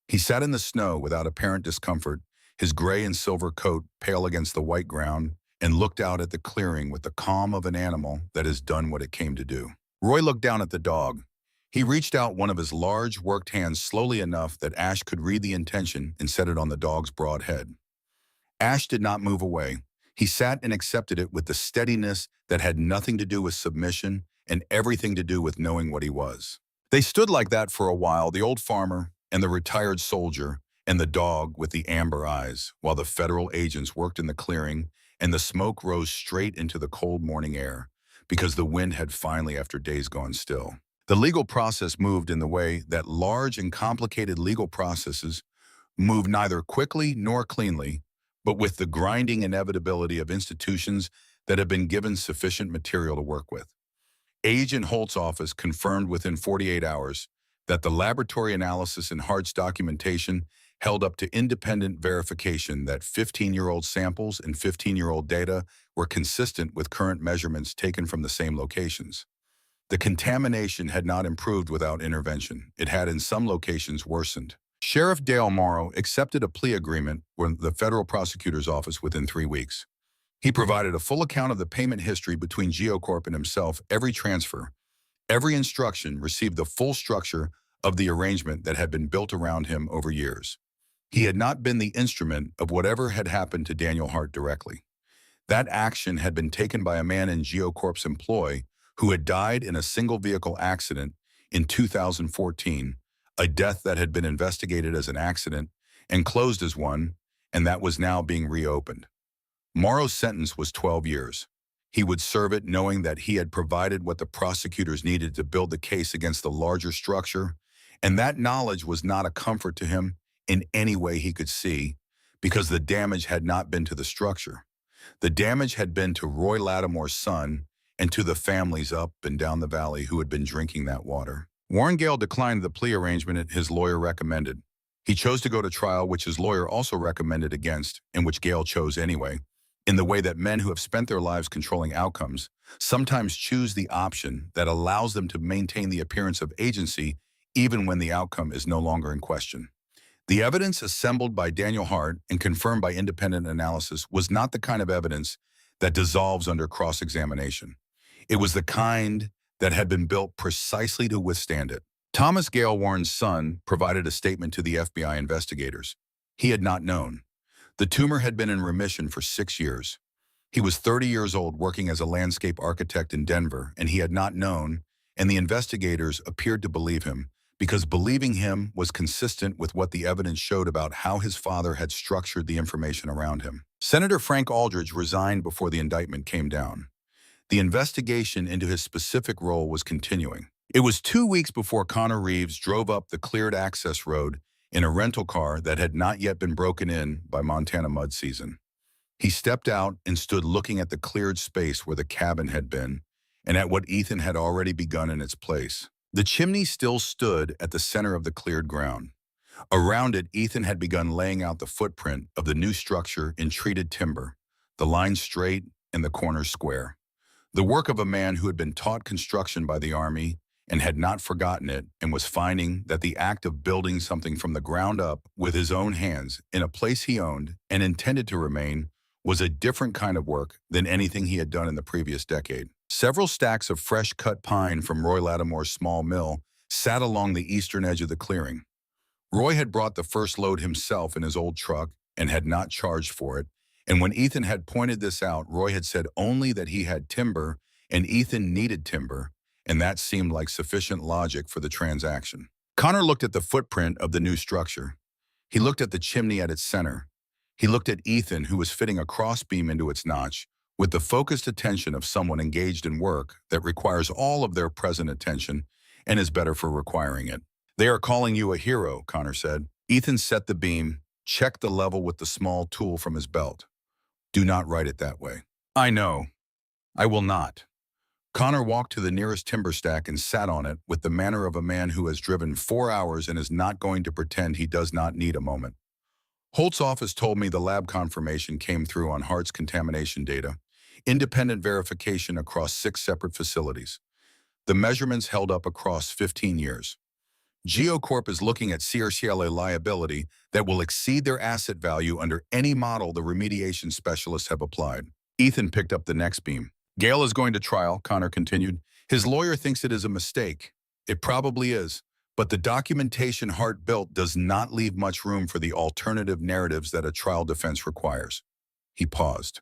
S1: He sat in the snow without apparent discomfort, his gray and silver coat pale against the white ground, and looked out at the clearing with the calm of an animal that has done what it came to do. Roy looked down at the dog. He reached out one of his large, worked hands slowly enough that Ash could read the intention and set it on the dog's broad head. Ash did not move away. He sat and accepted it with the steadiness that had nothing to do with submission and everything to do with knowing what he was. They stood like that for a while, the old farmer and the retired soldier and the dog with the amber eyes, while the federal agents worked in the clearing and the smoke rose straight into the cold morning air because the wind had finally, after days, gone still. The legal process moved in the way that large and complicated legal processes move neither quickly nor cleanly, but with the grinding inevitability of institutions that have been given sufficient material to work with. Agent Holt's office confirmed within 48 hours that the laboratory analysis in Hart's documentation held up to independent verification that 15-year-old samples and 15-year-old data were consistent with current measurements taken from the same locations. The contamination had not improved without intervention. It had in some locations worsened. Sheriff Dale Morrow accepted a plea agreement with the federal prosecutor's office within 3 weeks. He provided a full account of the payment history between GeoCorp and himself. Every transfer, every instruction received the full structure of the arrangement that had been built around him over years. He had not been the instrument of whatever had happened to Daniel Hart directly. That action had been taken by a man in GeoCorp's employ who had died in a single-vehicle accident in 2014, a death that had been investigated as an accident and closed as one, and that was now being reopened. Morrow's sentence was 12 years. He would serve it knowing that he had provided what the prosecutors needed to build the case against the larger structure, and that knowledge was not a comfort to him in any way he could see, because the damage had not been to the structure. The damage had been to Roy Lattimore's son and to the families up and down the valley who had been drinking that water. Warren Gale declined the plea arrangement his lawyer recommended. He chose to go to trial, which his lawyer also recommended against, and which Gale chose anyway, in the way that men who have spent their lives controlling outcomes sometimes choose the option that allows them to maintain the appearance of agency even when the outcome is no longer in question. The evidence assembled by Daniel Hart and confirmed by independent analysis was not the kind of evidence that dissolves under cross-examination. It was the kind that had been built precisely to withstand it. Thomas Gale Warren's son provided a statement to the FBI investigators. He had not known. The tumor had been in remission for 6 years. He was 30 years old working as a landscape architect in Denver, and he had not known, and the investigators appeared to believe him, because believing him was consistent with what the evidence showed about how his father had structured the information around him. Senator Frank Aldridge resigned before the indictment came down. The investigation into his specific role was continuing. It was 2 weeks before Connor Reeves drove up the cleared access road in a rental car that had not yet been broken in by Montana mud season. He stepped out and stood looking at the cleared space where the cabin had been and at what Ethan had already begun in its place. The chimney still stood at the center of the cleared ground. Around it, Ethan had begun laying out the footprint of the new structure in treated timber, the lines straight and the corners square. The work of a man who had been taught construction by the Army and had not forgotten it, and was finding that the act of building something from the ground up with his own hands in a place he owned and intended to remain was a different kind of work than anything he had done in the previous decade. Several stacks of fresh-cut pine from Roy Lattimore's small mill sat along the eastern edge of the clearing. Roy had brought the first load himself in his old truck and had not charged for it, and when Ethan had pointed this out, Roy had said only that he had timber and Ethan needed timber, and that seemed like sufficient logic for the transaction. Connor looked at the footprint of the new structure. He looked at the chimney at its center. He looked at Ethan, who was fitting a crossbeam into its notch, with the focused attention of someone engaged in work that requires all of their present attention and is better for requiring it. "They are calling you a hero," Connor said. Ethan set the beam, checked the level with the small tool from his belt. "Do not write it that way." "I know. I will not." Connor walked to the nearest timber stack and sat on it with the manner of a man who has driven 4 hours and is not going to pretend he does not need a moment. "Holt's office told me the lab confirmation came through on Hart's contamination data, independent verification across 6 separate facilities. The measurements held up across 15 years. GeoCorp is looking at CRCLA liability that will exceed their asset value under any model the remediation specialists have applied. Ethan picked up the next beam. Gail is going to trial, Connor continued. His lawyer thinks it is a mistake. It probably is. But the documentation Hart built does not leave much room for the alternative narratives that a trial defense requires. He paused.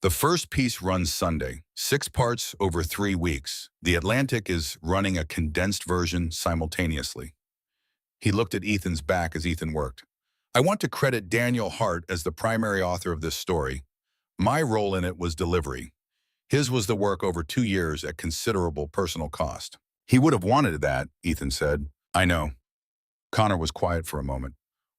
S1: The first piece runs Sunday, 6 parts over 3 weeks. The Atlantic is running a condensed version simultaneously. He looked at Ethan's back as Ethan worked. I want to credit Daniel Hart as the primary author of this story. My role in it was delivery. His was the work over 2 years at considerable personal cost. He would have wanted that, Ethan said. I know. Connor was quiet for a moment.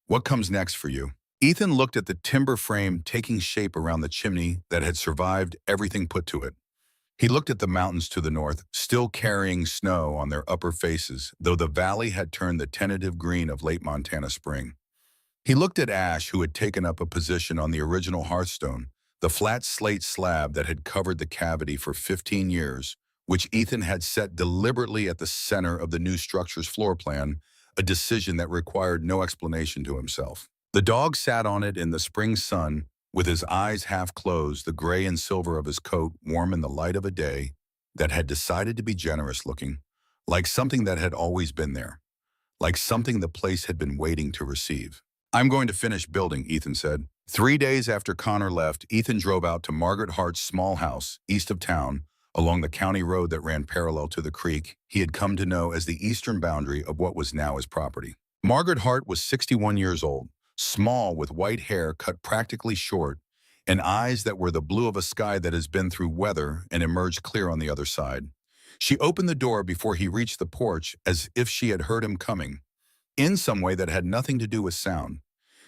S1: What comes next for you? Ethan looked at the timber frame taking shape around the chimney that had survived everything put to it. He looked at the mountains to the north, still carrying snow on their upper faces, though the valley had turned the tentative green of late Montana spring. He looked at Ash, who had taken up a position on the original hearthstone, the flat slate slab that had covered the cavity for 15 years, which Ethan had set deliberately at the center of the new structure's floor plan, a decision that required no explanation to himself. The dog sat on it in the spring sun, with his eyes half closed, the gray and silver of his coat warm in the light of a day that had decided to be generous looking, like something that had always been there, like something the place had been waiting to receive. I'm going to finish building, Ethan said. 3 days after Connor left, Ethan drove out to Margaret Hart's small house, east of town, along the county road that ran parallel to the creek he had come to know as the eastern boundary of what was now his property. Margaret Hart was 61 years old. Small with white hair cut practically short, and eyes that were the blue of a sky that has been through weather and emerged clear on the other side. She opened the door before he reached the porch as if she had heard him coming, in some way that had nothing to do with sound.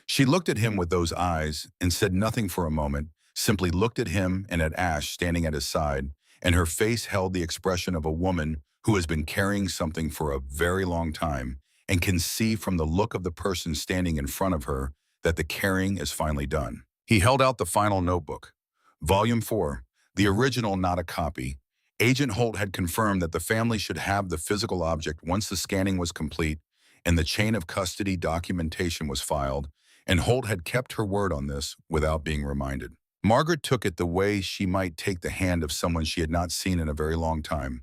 S1: She looked at him with those eyes and said nothing for a moment, simply looked at him and at Ash standing at his side, and her face held the expression of a woman who has been carrying something for a very long time and can see from the look of the person standing in front of her that the carrying is finally done. He held out the final notebook. Volume 4, the original, not a copy. Agent Holt had confirmed that the family should have the physical object once the scanning was complete and the chain of custody documentation was filed, and Holt had kept her word on this without being reminded. Margaret took it the way she might take the hand of someone she had not seen in a very long time,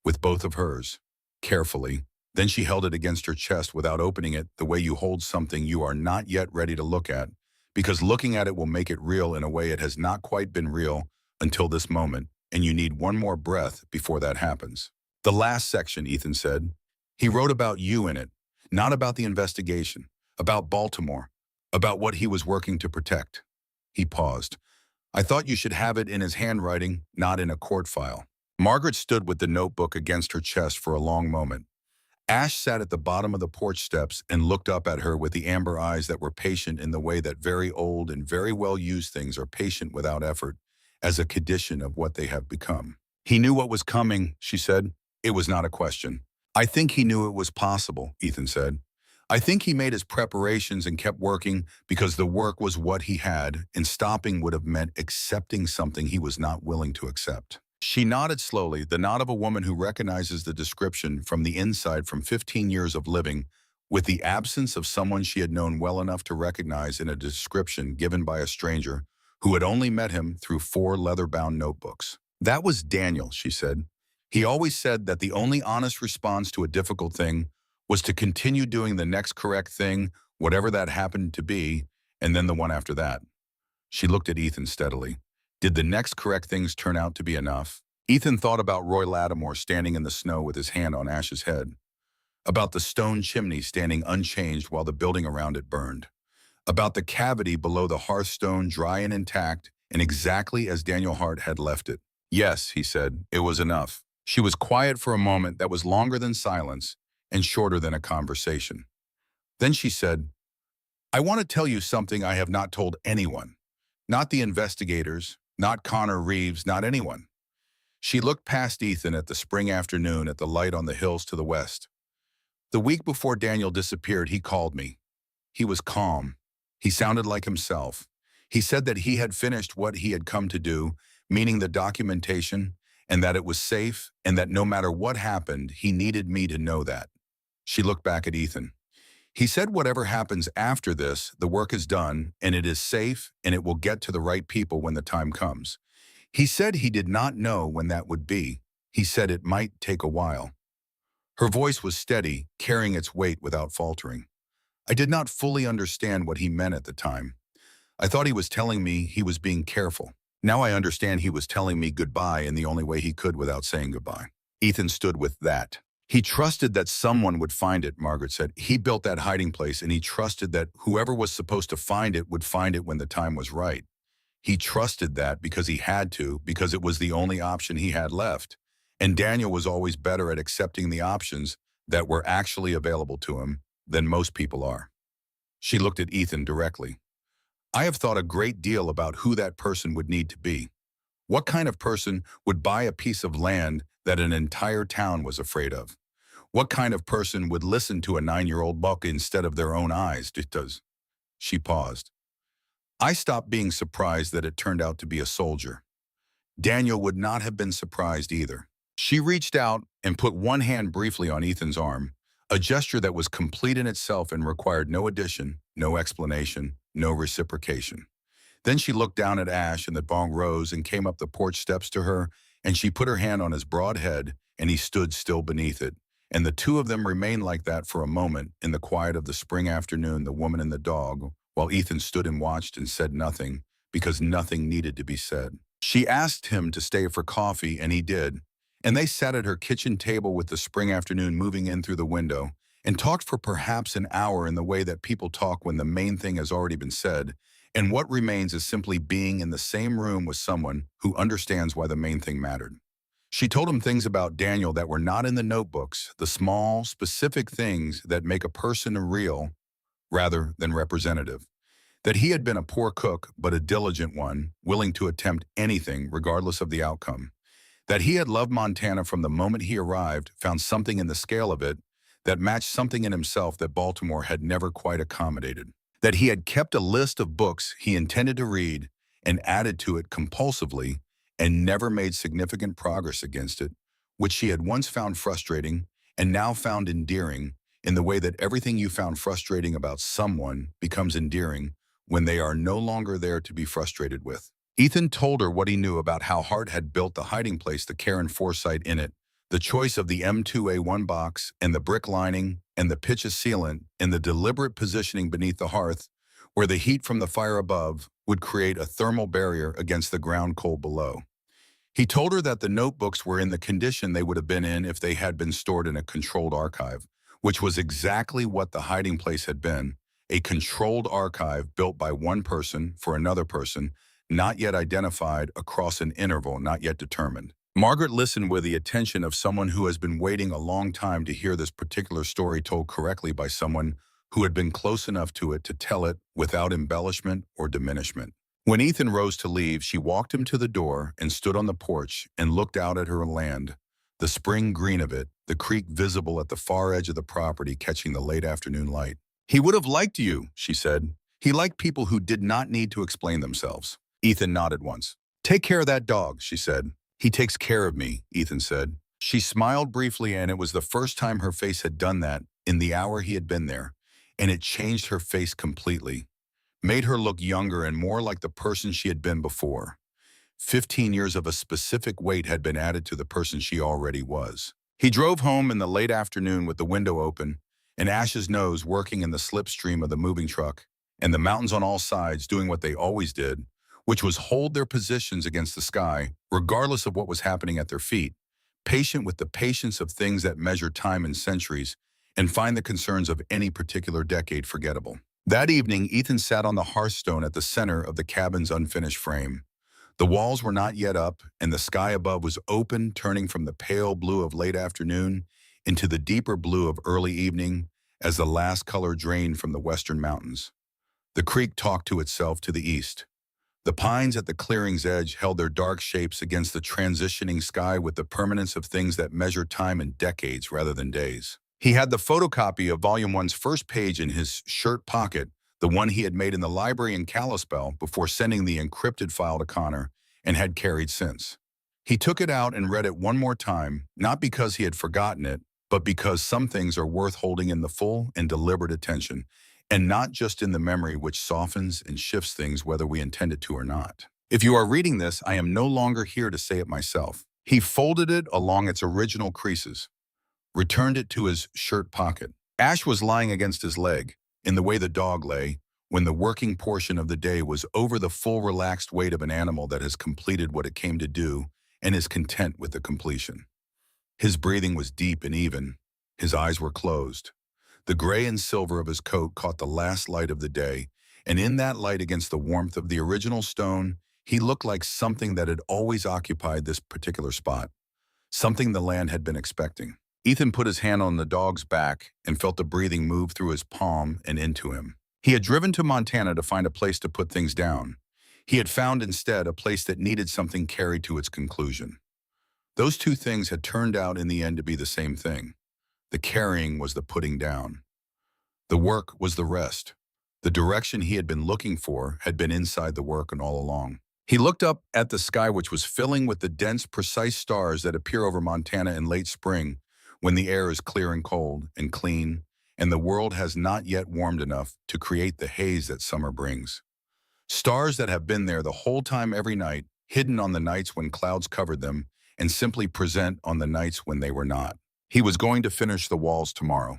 S1: with both of hers, carefully. Then she held it against her chest without opening it, the way you hold something you are not yet ready to look at, because looking at it will make it real in a way it has not quite been real until this moment, and you need one more breath before that happens. The last section, Ethan said. He wrote about you in it, not about the investigation, about Baltimore, about what he was working to protect. He paused. I thought you should have it in his handwriting, not in a court file. Margaret stood with the notebook against her chest for a long moment. Ash sat at the bottom of the porch steps and looked up at her with the amber eyes that were patient in the way that very old and very well-used things are patient without effort, as a condition of what they have become. He knew what was coming, she said. It was not a question. I think he knew it was possible, Ethan said. I think he made his preparations and kept working because the work was what he had, and stopping would have meant accepting something he was not willing to accept. She nodded slowly, the nod of a woman who recognizes the description from the inside from 15 years of living, with the absence of someone she had known well enough to recognize in a description given by a stranger who had only met him through 4 leather-bound notebooks. That was Daniel, she said. He always said that the only honest response to a difficult thing was to continue doing the next correct thing, whatever that happened to be, and then the one after that. She looked at Ethan steadily. Did the next correct things turn out to be enough? Ethan thought about Roy Lattimore standing in the snow with his hand on Ash's head, about the stone chimney standing unchanged while the building around it burned, about the cavity below the hearthstone dry and intact and exactly as Daniel Hart had left it. Yes, he said, it was enough. She was quiet for a moment that was longer than silence and shorter than a conversation. Then she said, I want to tell you something I have not told anyone, not the investigators, not Connor Reeves, not anyone. She looked past Ethan at the spring afternoon at the light on the hills to the west. The week before Daniel disappeared, he called me. He was calm. He sounded like himself. He said that he had finished what he had come to do, meaning the documentation, and that it was safe, and that no matter what happened, he needed me to know that. She looked back at Ethan. He said whatever happens after this, the work is done, and it is safe, and it will get to the right people when the time comes. He said he did not know when that would be. He said it might take a while. Her voice was steady, carrying its weight without faltering. I did not fully understand what he meant at the time. I thought he was telling me he was being careful. Now I understand he was telling me goodbye in the only way he could without saying goodbye. Ethan stood with that. He trusted that someone would find it, Margaret said. He built that hiding place, and he trusted that whoever was supposed to find it would find it when the time was right. He trusted that because he had to, because it was the only option he had left. And Daniel was always better at accepting the options that were actually available to him than most people are. She looked at Ethan directly. I have thought a great deal about who that person would need to be. What kind of person would buy a piece of land that an entire town was afraid of? What kind of person would listen to a 9-year-old buck instead of their own eyes? She paused. I stopped being surprised that it turned out to be a soldier. Daniel would not have been surprised either. She reached out and put one hand briefly on Ethan's arm, a gesture that was complete in itself and required no addition, no explanation, no reciprocation. Then she looked down at Ash, and the bong rose and came up the porch steps to her, and she put her hand on his broad head, and he stood still beneath it. And the two of them remained like that for a moment in the quiet of the spring afternoon, the woman and the dog, while Ethan stood and watched and said nothing, because nothing needed to be said. She asked him to stay for coffee, and he did. And they sat at her kitchen table with the spring afternoon moving in through the window, and talked for perhaps an hour in the way that people talk when the main thing has already been said, and what remains is simply being in the same room with someone who understands why the main thing mattered. She told him things about Daniel that were not in the notebooks, the small, specific things that make a person real rather than representative. That he had been a poor cook, but a diligent one, willing to attempt anything regardless of the outcome. That he had loved Montana from the moment he arrived, found something in the scale of it that matched something in himself that Baltimore had never quite accommodated. That he had kept a list of books he intended to read and added to it compulsively and never made significant progress against it, which she had once found frustrating and now found endearing, in the way that everything you found frustrating about someone becomes endearing when they are no longer there to be frustrated with. Ethan told her what he knew about how Hart had built the hiding place, the care and foresight in it, the choice of the M2A1 box and the brick lining and the pitch sealant and the deliberate positioning beneath the hearth, where the heat from the fire above would create a thermal barrier against the ground cold below. He told her that the notebooks were in the condition they would have been in if they had been stored in a controlled archive, which was exactly what the hiding place had been, a controlled archive built by one person for another person, not yet identified, across an interval not yet determined. Margaret listened with the attention of someone who has been waiting a long time to hear this particular story told correctly by someone who had been close enough to it to tell it without embellishment or diminishment. When Ethan rose to leave, she walked him to the door and stood on the porch and looked out at her land, the spring green of it, the creek visible at the far edge of the property catching the late afternoon light. He would have liked you, she said. He liked people who did not need to explain themselves. Ethan nodded once. Take care of that dog, she said. He takes care of me, Ethan said. She smiled briefly, and it was the first time her face had done that in the hour he had been there, and it changed her face completely, made her look younger and more like the person she had been before. 15 years of a specific weight had been added to the person she already was. He drove home in the late afternoon with the window open, and Ash's nose working in the slipstream of the moving truck, and the mountains on all sides doing what they always did, which was hold their positions against the sky, regardless of what was happening at their feet, patient with the patience of things that measure time in centuries, and find the concerns of any particular decade forgettable. That evening, Ethan sat on the hearthstone at the center of the cabin's unfinished frame. The walls were not yet up, and the sky above was open, turning from the pale blue of late afternoon into the deeper blue of early evening as the last color drained from the western mountains. The creek talked to itself to the east. The pines at the clearing's edge held their dark shapes against the transitioning sky with the permanence of things that measure time in decades rather than days. He had the photocopy of Volume 1's first page in his shirt pocket, the one he had made in the library in Kalispell before sending the encrypted file to Connor, and had carried since. He took it out and read it one more time, not because he had forgotten it, but because some things are worth holding in the full and deliberate attention, and not just in the memory which softens and shifts things whether we intend it to or not. If you are reading this, I am no longer here to say it myself. He folded it along its original creases, returned it to his shirt pocket. Ash was lying against his leg, in the way the dog lay, when the working portion of the day was over the full relaxed weight of an animal that has completed what it came to do and is content with the completion. His breathing was deep and even. His eyes were closed. The gray and silver of his coat caught the last light of the day, and in that light against the warmth of the original stone, he looked like something that had always occupied this particular spot, something the land had been expecting. Ethan put his hand on the dog's back and felt the breathing move through his palm and into him. He had driven to Montana to find a place to put things down. He had found instead a place that needed something carried to its conclusion. Those two things had turned out in the end to be the same thing. The carrying was the putting down. The work was the rest. The direction he had been looking for had been inside the work and all along. He looked up at the sky, which was filling with the dense, precise stars that appear over Montana in late spring, when the air is clear and cold and clean, and the world has not yet warmed enough to create the haze that summer brings. Stars that have been there the whole time every night, hidden on the nights when clouds covered them, and simply present on the nights when they were not. He was going to finish the walls tomorrow.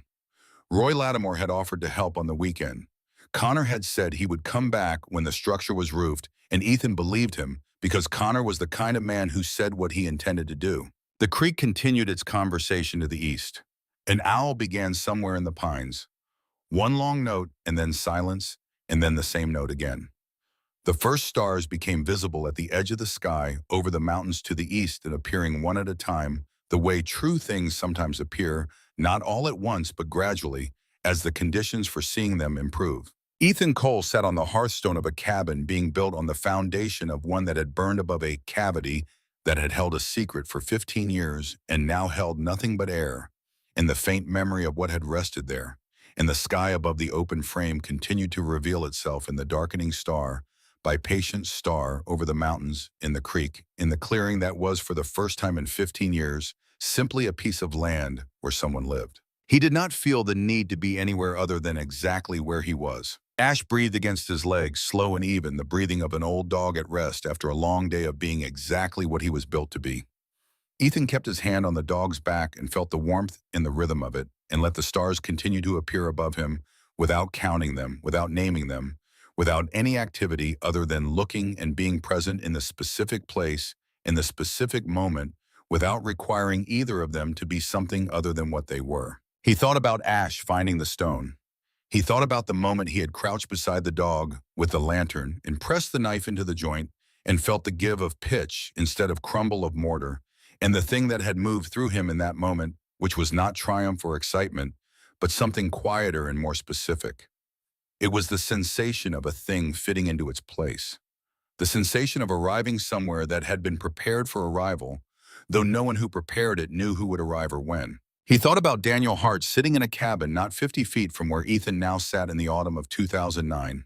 S1: Roy Lattimore had offered to help on the weekend. Connor had said he would come back when the structure was roofed, and Ethan believed him because Connor was the kind of man who said what he intended to do. The creek continued its conversation to the east. An owl began somewhere in the pines. One long note, and then silence, and then the same note again. The first stars became visible at the edge of the sky over the mountains to the east and appearing one at a time, the way true things sometimes appear, not all at once but gradually, as the conditions for seeing them improve. Ethan Cole sat on the hearthstone of a cabin being built on the foundation of one that had burned above a cavity that had held a secret for 15 years and now held nothing but air, and the faint memory of what had rested there. And the sky above the open frame continued to reveal itself in the darkening star by patient star over the mountains, in the creek, in the clearing that was for the first time in 15 years, simply a piece of land where someone lived. He did not feel the need to be anywhere other than exactly where he was. Ash breathed against his legs, slow and even, the breathing of an old dog at rest after a long day of being exactly what he was built to be. Ethan kept his hand on the dog's back and felt the warmth and the rhythm of it, and let the stars continue to appear above him without counting them, without naming them, without any activity other than looking and being present in the specific place, in the specific moment, without requiring either of them to be something other than what they were. He thought about Ash finding the stone. He thought about the moment he had crouched beside the dog with the lantern and pressed the knife into the joint and felt the give of pitch instead of crumble of mortar, and the thing that had moved through him in that moment, which was not triumph or excitement, but something quieter and more specific. It was the sensation of a thing fitting into its place, the sensation of arriving somewhere that had been prepared for arrival, though no one who prepared it knew who would arrive or when. He thought about Daniel Hart sitting in a cabin not 50 feet from where Ethan now sat in the autumn of 2009,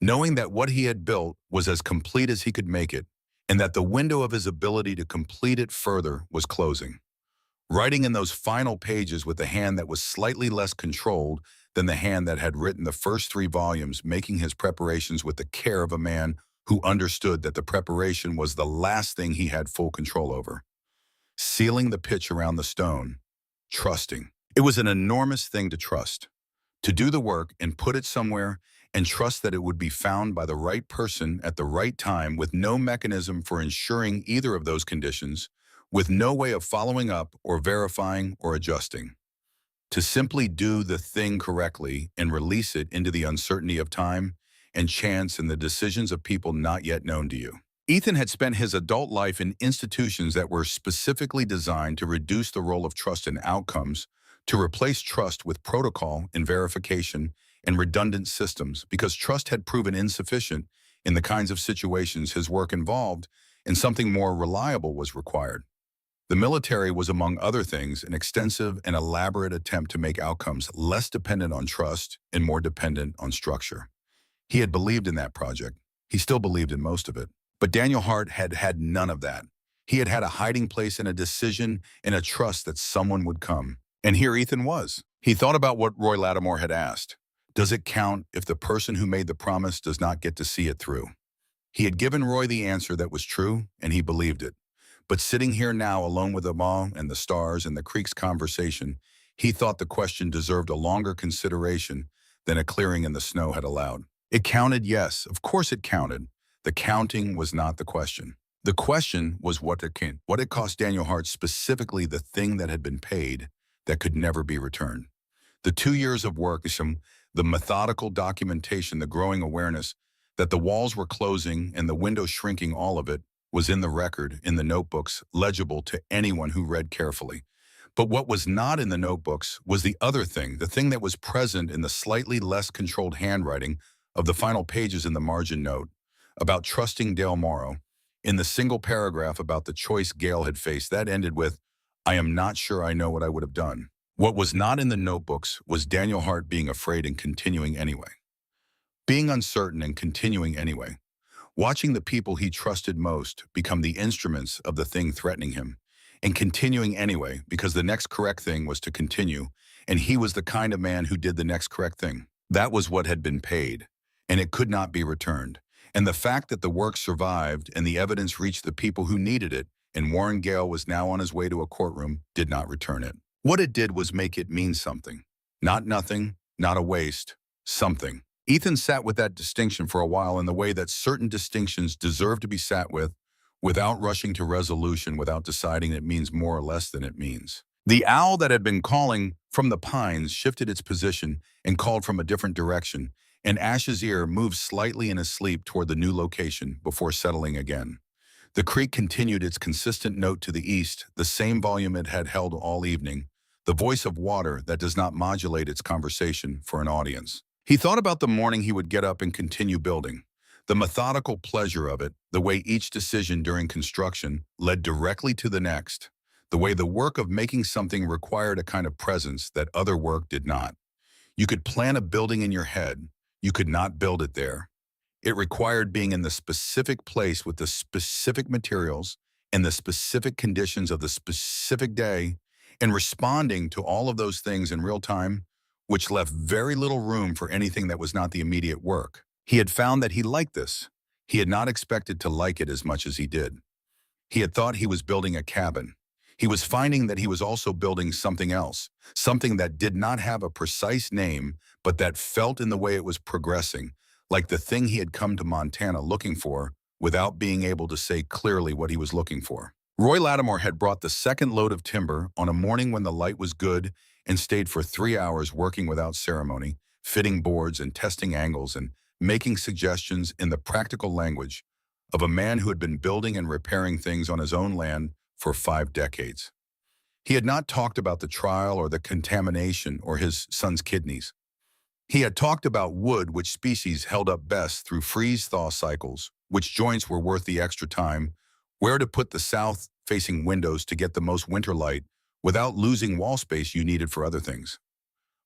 S1: knowing that what he had built was as complete as he could make it, and that the window of his ability to complete it further was closing. Writing in those final pages with a hand that was slightly less controlled than the hand that had written the first 3 volumes, making his preparations with the care of a man who understood that the preparation was the last thing he had full control over. Sealing the pitch around the stone. Trusting. It was an enormous thing to trust. To do the work and put it somewhere and trust that it would be found by the right person at the right time with no mechanism for ensuring either of those conditions, with no way of following up or verifying or adjusting. To simply do the thing correctly and release it into the uncertainty of time and chance and the decisions of people not yet known to you. Ethan had spent his adult life in institutions that were specifically designed to reduce the role of trust in outcomes, to replace trust with protocol and verification and redundant systems, because trust had proven insufficient in the kinds of situations his work involved, and something more reliable was required. The military was, among other things, an extensive and elaborate attempt to make outcomes less dependent on trust and more dependent on structure. He had believed in that project. He still believed in most of it. But Daniel Hart had had none of that. He had had a hiding place and a decision and a trust that someone would come. And here Ethan was. He thought about what Roy Lattimore had asked. Does it count if the person who made the promise does not get to see it through? He had given Roy the answer that was true, and he believed it. But sitting here now alone with the mom and the stars and the creek's conversation, he thought the question deserved a longer consideration than a clearing in the snow had allowed. It counted, yes, of course it counted. The counting was not the question. The question was what it cost Daniel Hart, specifically the thing that had been paid that could never be returned. The 2 years of work, the methodical documentation, the growing awareness that the walls were closing and the windows shrinking, all of it was in the record, in the notebooks, legible to anyone who read carefully. But what was not in the notebooks was the other thing, the thing that was present in the slightly less controlled handwriting of the final pages in the margin note about trusting Dale Morrow, in the single paragraph about the choice Gail had faced that ended with, "I am not sure I know what I would have done." What was not in the notebooks was Daniel Hart being afraid and continuing anyway. Being uncertain and continuing anyway. Watching the people he trusted most become the instruments of the thing threatening him, and continuing anyway because the next correct thing was to continue, and he was the kind of man who did the next correct thing. That was what had been paid, and it could not be returned. And the fact that the work survived and the evidence reached the people who needed it, and Warren Gale was now on his way to a courtroom, did not return it. What it did was make it mean something. Not nothing, not a waste, something. Ethan sat with that distinction for a while in the way that certain distinctions deserve to be sat with, without rushing to resolution, without deciding it means more or less than it means. The owl that had been calling from the pines shifted its position and called from a different direction, and Ash's ear moved slightly in his sleep toward the new location before settling again. The creek continued its consistent note to the east, the same volume it had held all evening, the voice of water that does not modulate its conversation for an audience. He thought about the morning he would get up and continue building, the methodical pleasure of it, the way each decision during construction led directly to the next, the way the work of making something required a kind of presence that other work did not. You could plan a building in your head, you could not build it there. It required being in the specific place with the specific materials and the specific conditions of the specific day, and responding to all of those things in real time, which left very little room for anything that was not the immediate work. He had found that he liked this. He had not expected to like it as much as he did. He had thought he was building a cabin. He was finding that he was also building something else, something that did not have a precise name, but that felt in the way it was progressing, like the thing he had come to Montana looking for, without being able to say clearly what he was looking for. Roy Lattimore had brought the second load of timber on a morning when the light was good and stayed for 3 hours working without ceremony, fitting boards and testing angles and making suggestions in the practical language of a man who had been building and repairing things on his own land for 5 decades. He had not talked about the trial or the contamination or his son's kidneys. He had talked about wood, which species held up best through freeze-thaw cycles, which joints were worth the extra time, where to put the south-facing windows to get the most winter light without losing wall space you needed for other things.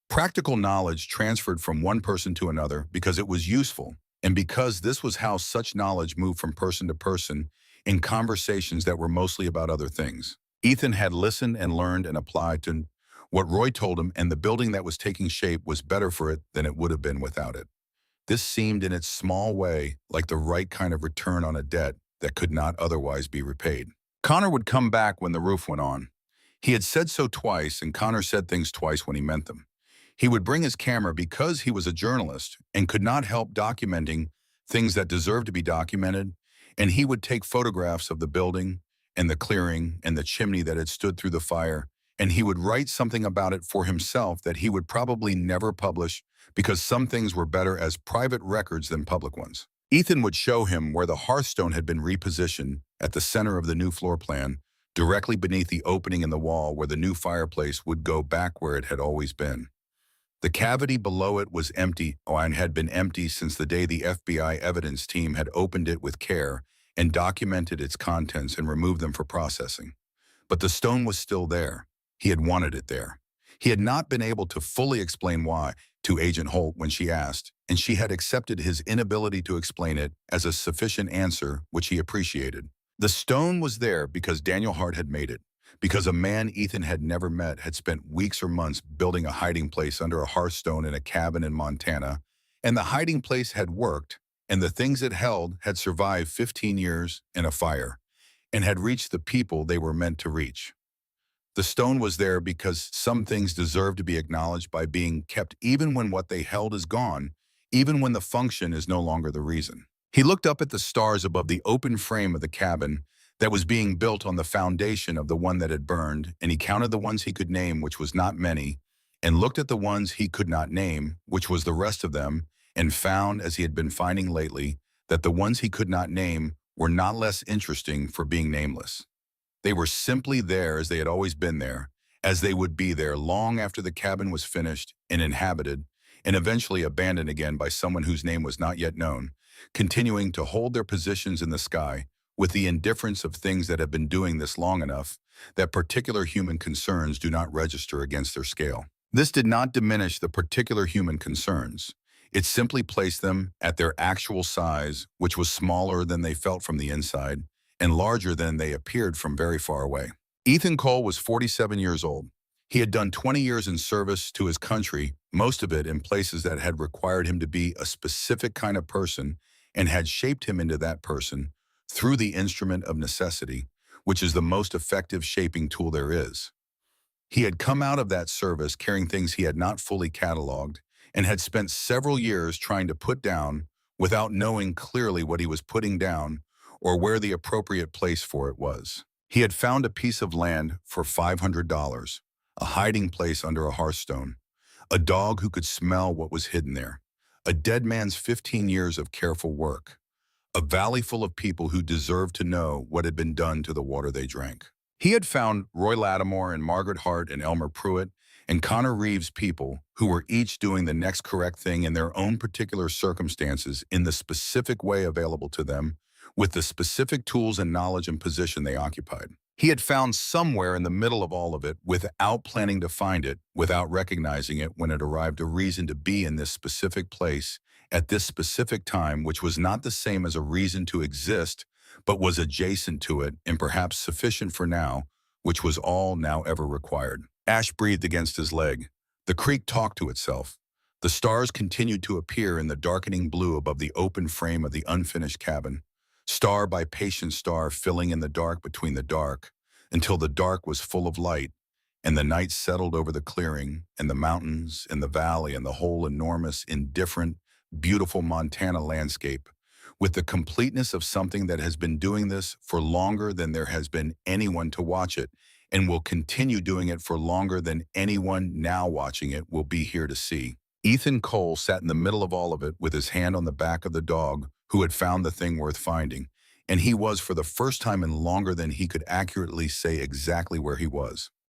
S1: Practical knowledge transferred from one person to another because it was useful, and because this was how such knowledge moved from person to person in conversations that were mostly about other things. Ethan had listened and learned and applied to what Roy told him, and the building that was taking shape was better for it than it would have been without it. This seemed in its small way like the right kind of return on a debt that could not otherwise be repaid. Connor would come back when the roof went on. He had said so twice, and Connor said things twice when he meant them. He would bring his camera because he was a journalist and could not help documenting things that deserved to be documented, and he would take photographs of the building and the clearing and the chimney that had stood through the fire, and he would write something about it for himself that he would probably never publish because some things were better as private records than public ones. Ethan would show him where the hearthstone had been repositioned at the center of the new floor plan, directly beneath the opening in the wall where the new fireplace would go back where it had always been. The cavity below it was empty, and had been empty since the day the FBI evidence team had opened it with care and documented its contents and removed them for processing. But the stone was still there. He had wanted it there. He had not been able to fully explain why to Agent Holt when she asked, and she had accepted his inability to explain it as a sufficient answer, which he appreciated. The stone was there because Daniel Hart had made it, because a man Ethan had never met had spent weeks or months building a hiding place under a hearthstone in a cabin in Montana, and the hiding place had worked, and the things it held had survived 15 years in a fire, and had reached the people they were meant to reach. The stone was there because some things deserve to be acknowledged by being kept even when what they held is gone, even when the function is no longer the reason. He looked up at the stars above the open frame of the cabin that was being built on the foundation of the one that had burned, and he counted the ones he could name, which was not many, and looked at the ones he could not name, which was the rest of them, and found, as he had been finding lately, that the ones he could not name were not less interesting for being nameless. They were simply there as they had always been there, as they would be there long after the cabin was finished and inhabited, and eventually abandoned again by someone whose name was not yet known, continuing to hold their positions in the sky with the indifference of things that have been doing this long enough that particular human concerns do not register against their scale. This did not diminish the particular human concerns. It simply placed them at their actual size, which was smaller than they felt from the inside, and larger than they appeared from very far away. Ethan Cole was 47 years old. He had done 20 years in service to his country, most of it in places that had required him to be a specific kind of person and had shaped him into that person through the instrument of necessity, which is the most effective shaping tool there is. He had come out of that service carrying things he had not fully cataloged and had spent several years trying to put down without knowing clearly what he was putting down or where the appropriate place for it was. He had found a piece of land for $500, a hiding place under a hearthstone, a dog who could smell what was hidden there, a dead man's 15 years of careful work, a valley full of people who deserved to know what had been done to the water they drank. He had found Roy Lattimore and Margaret Hart and Elmer Pruitt and Connor Reeves people who were each doing the next correct thing in their own particular circumstances in the specific way available to them, with the specific tools and knowledge and position they occupied. He had found somewhere in the middle of all of it, without planning to find it, without recognizing it when it arrived, a reason to be in this specific place at this specific time, which was not the same as a reason to exist, but was adjacent to it and perhaps sufficient for now, which was all now ever required. Ash breathed against his leg. The creek talked to itself. The stars continued to appear in the darkening blue above the open frame of the unfinished cabin, star by patient star filling in the dark between the dark, until the dark was full of light, and the night settled over the clearing, and the mountains, and the valley, and the whole enormous, indifferent, beautiful Montana landscape, with the completeness of something that has been doing this for longer than there has been anyone to watch it, and will continue doing it for longer than anyone now watching it will be here to see. Ethan Cole sat in the middle of all of it with his hand on the back of the dog who had found the thing worth finding, and he was, for the first time in longer than he could accurately say exactly where he was.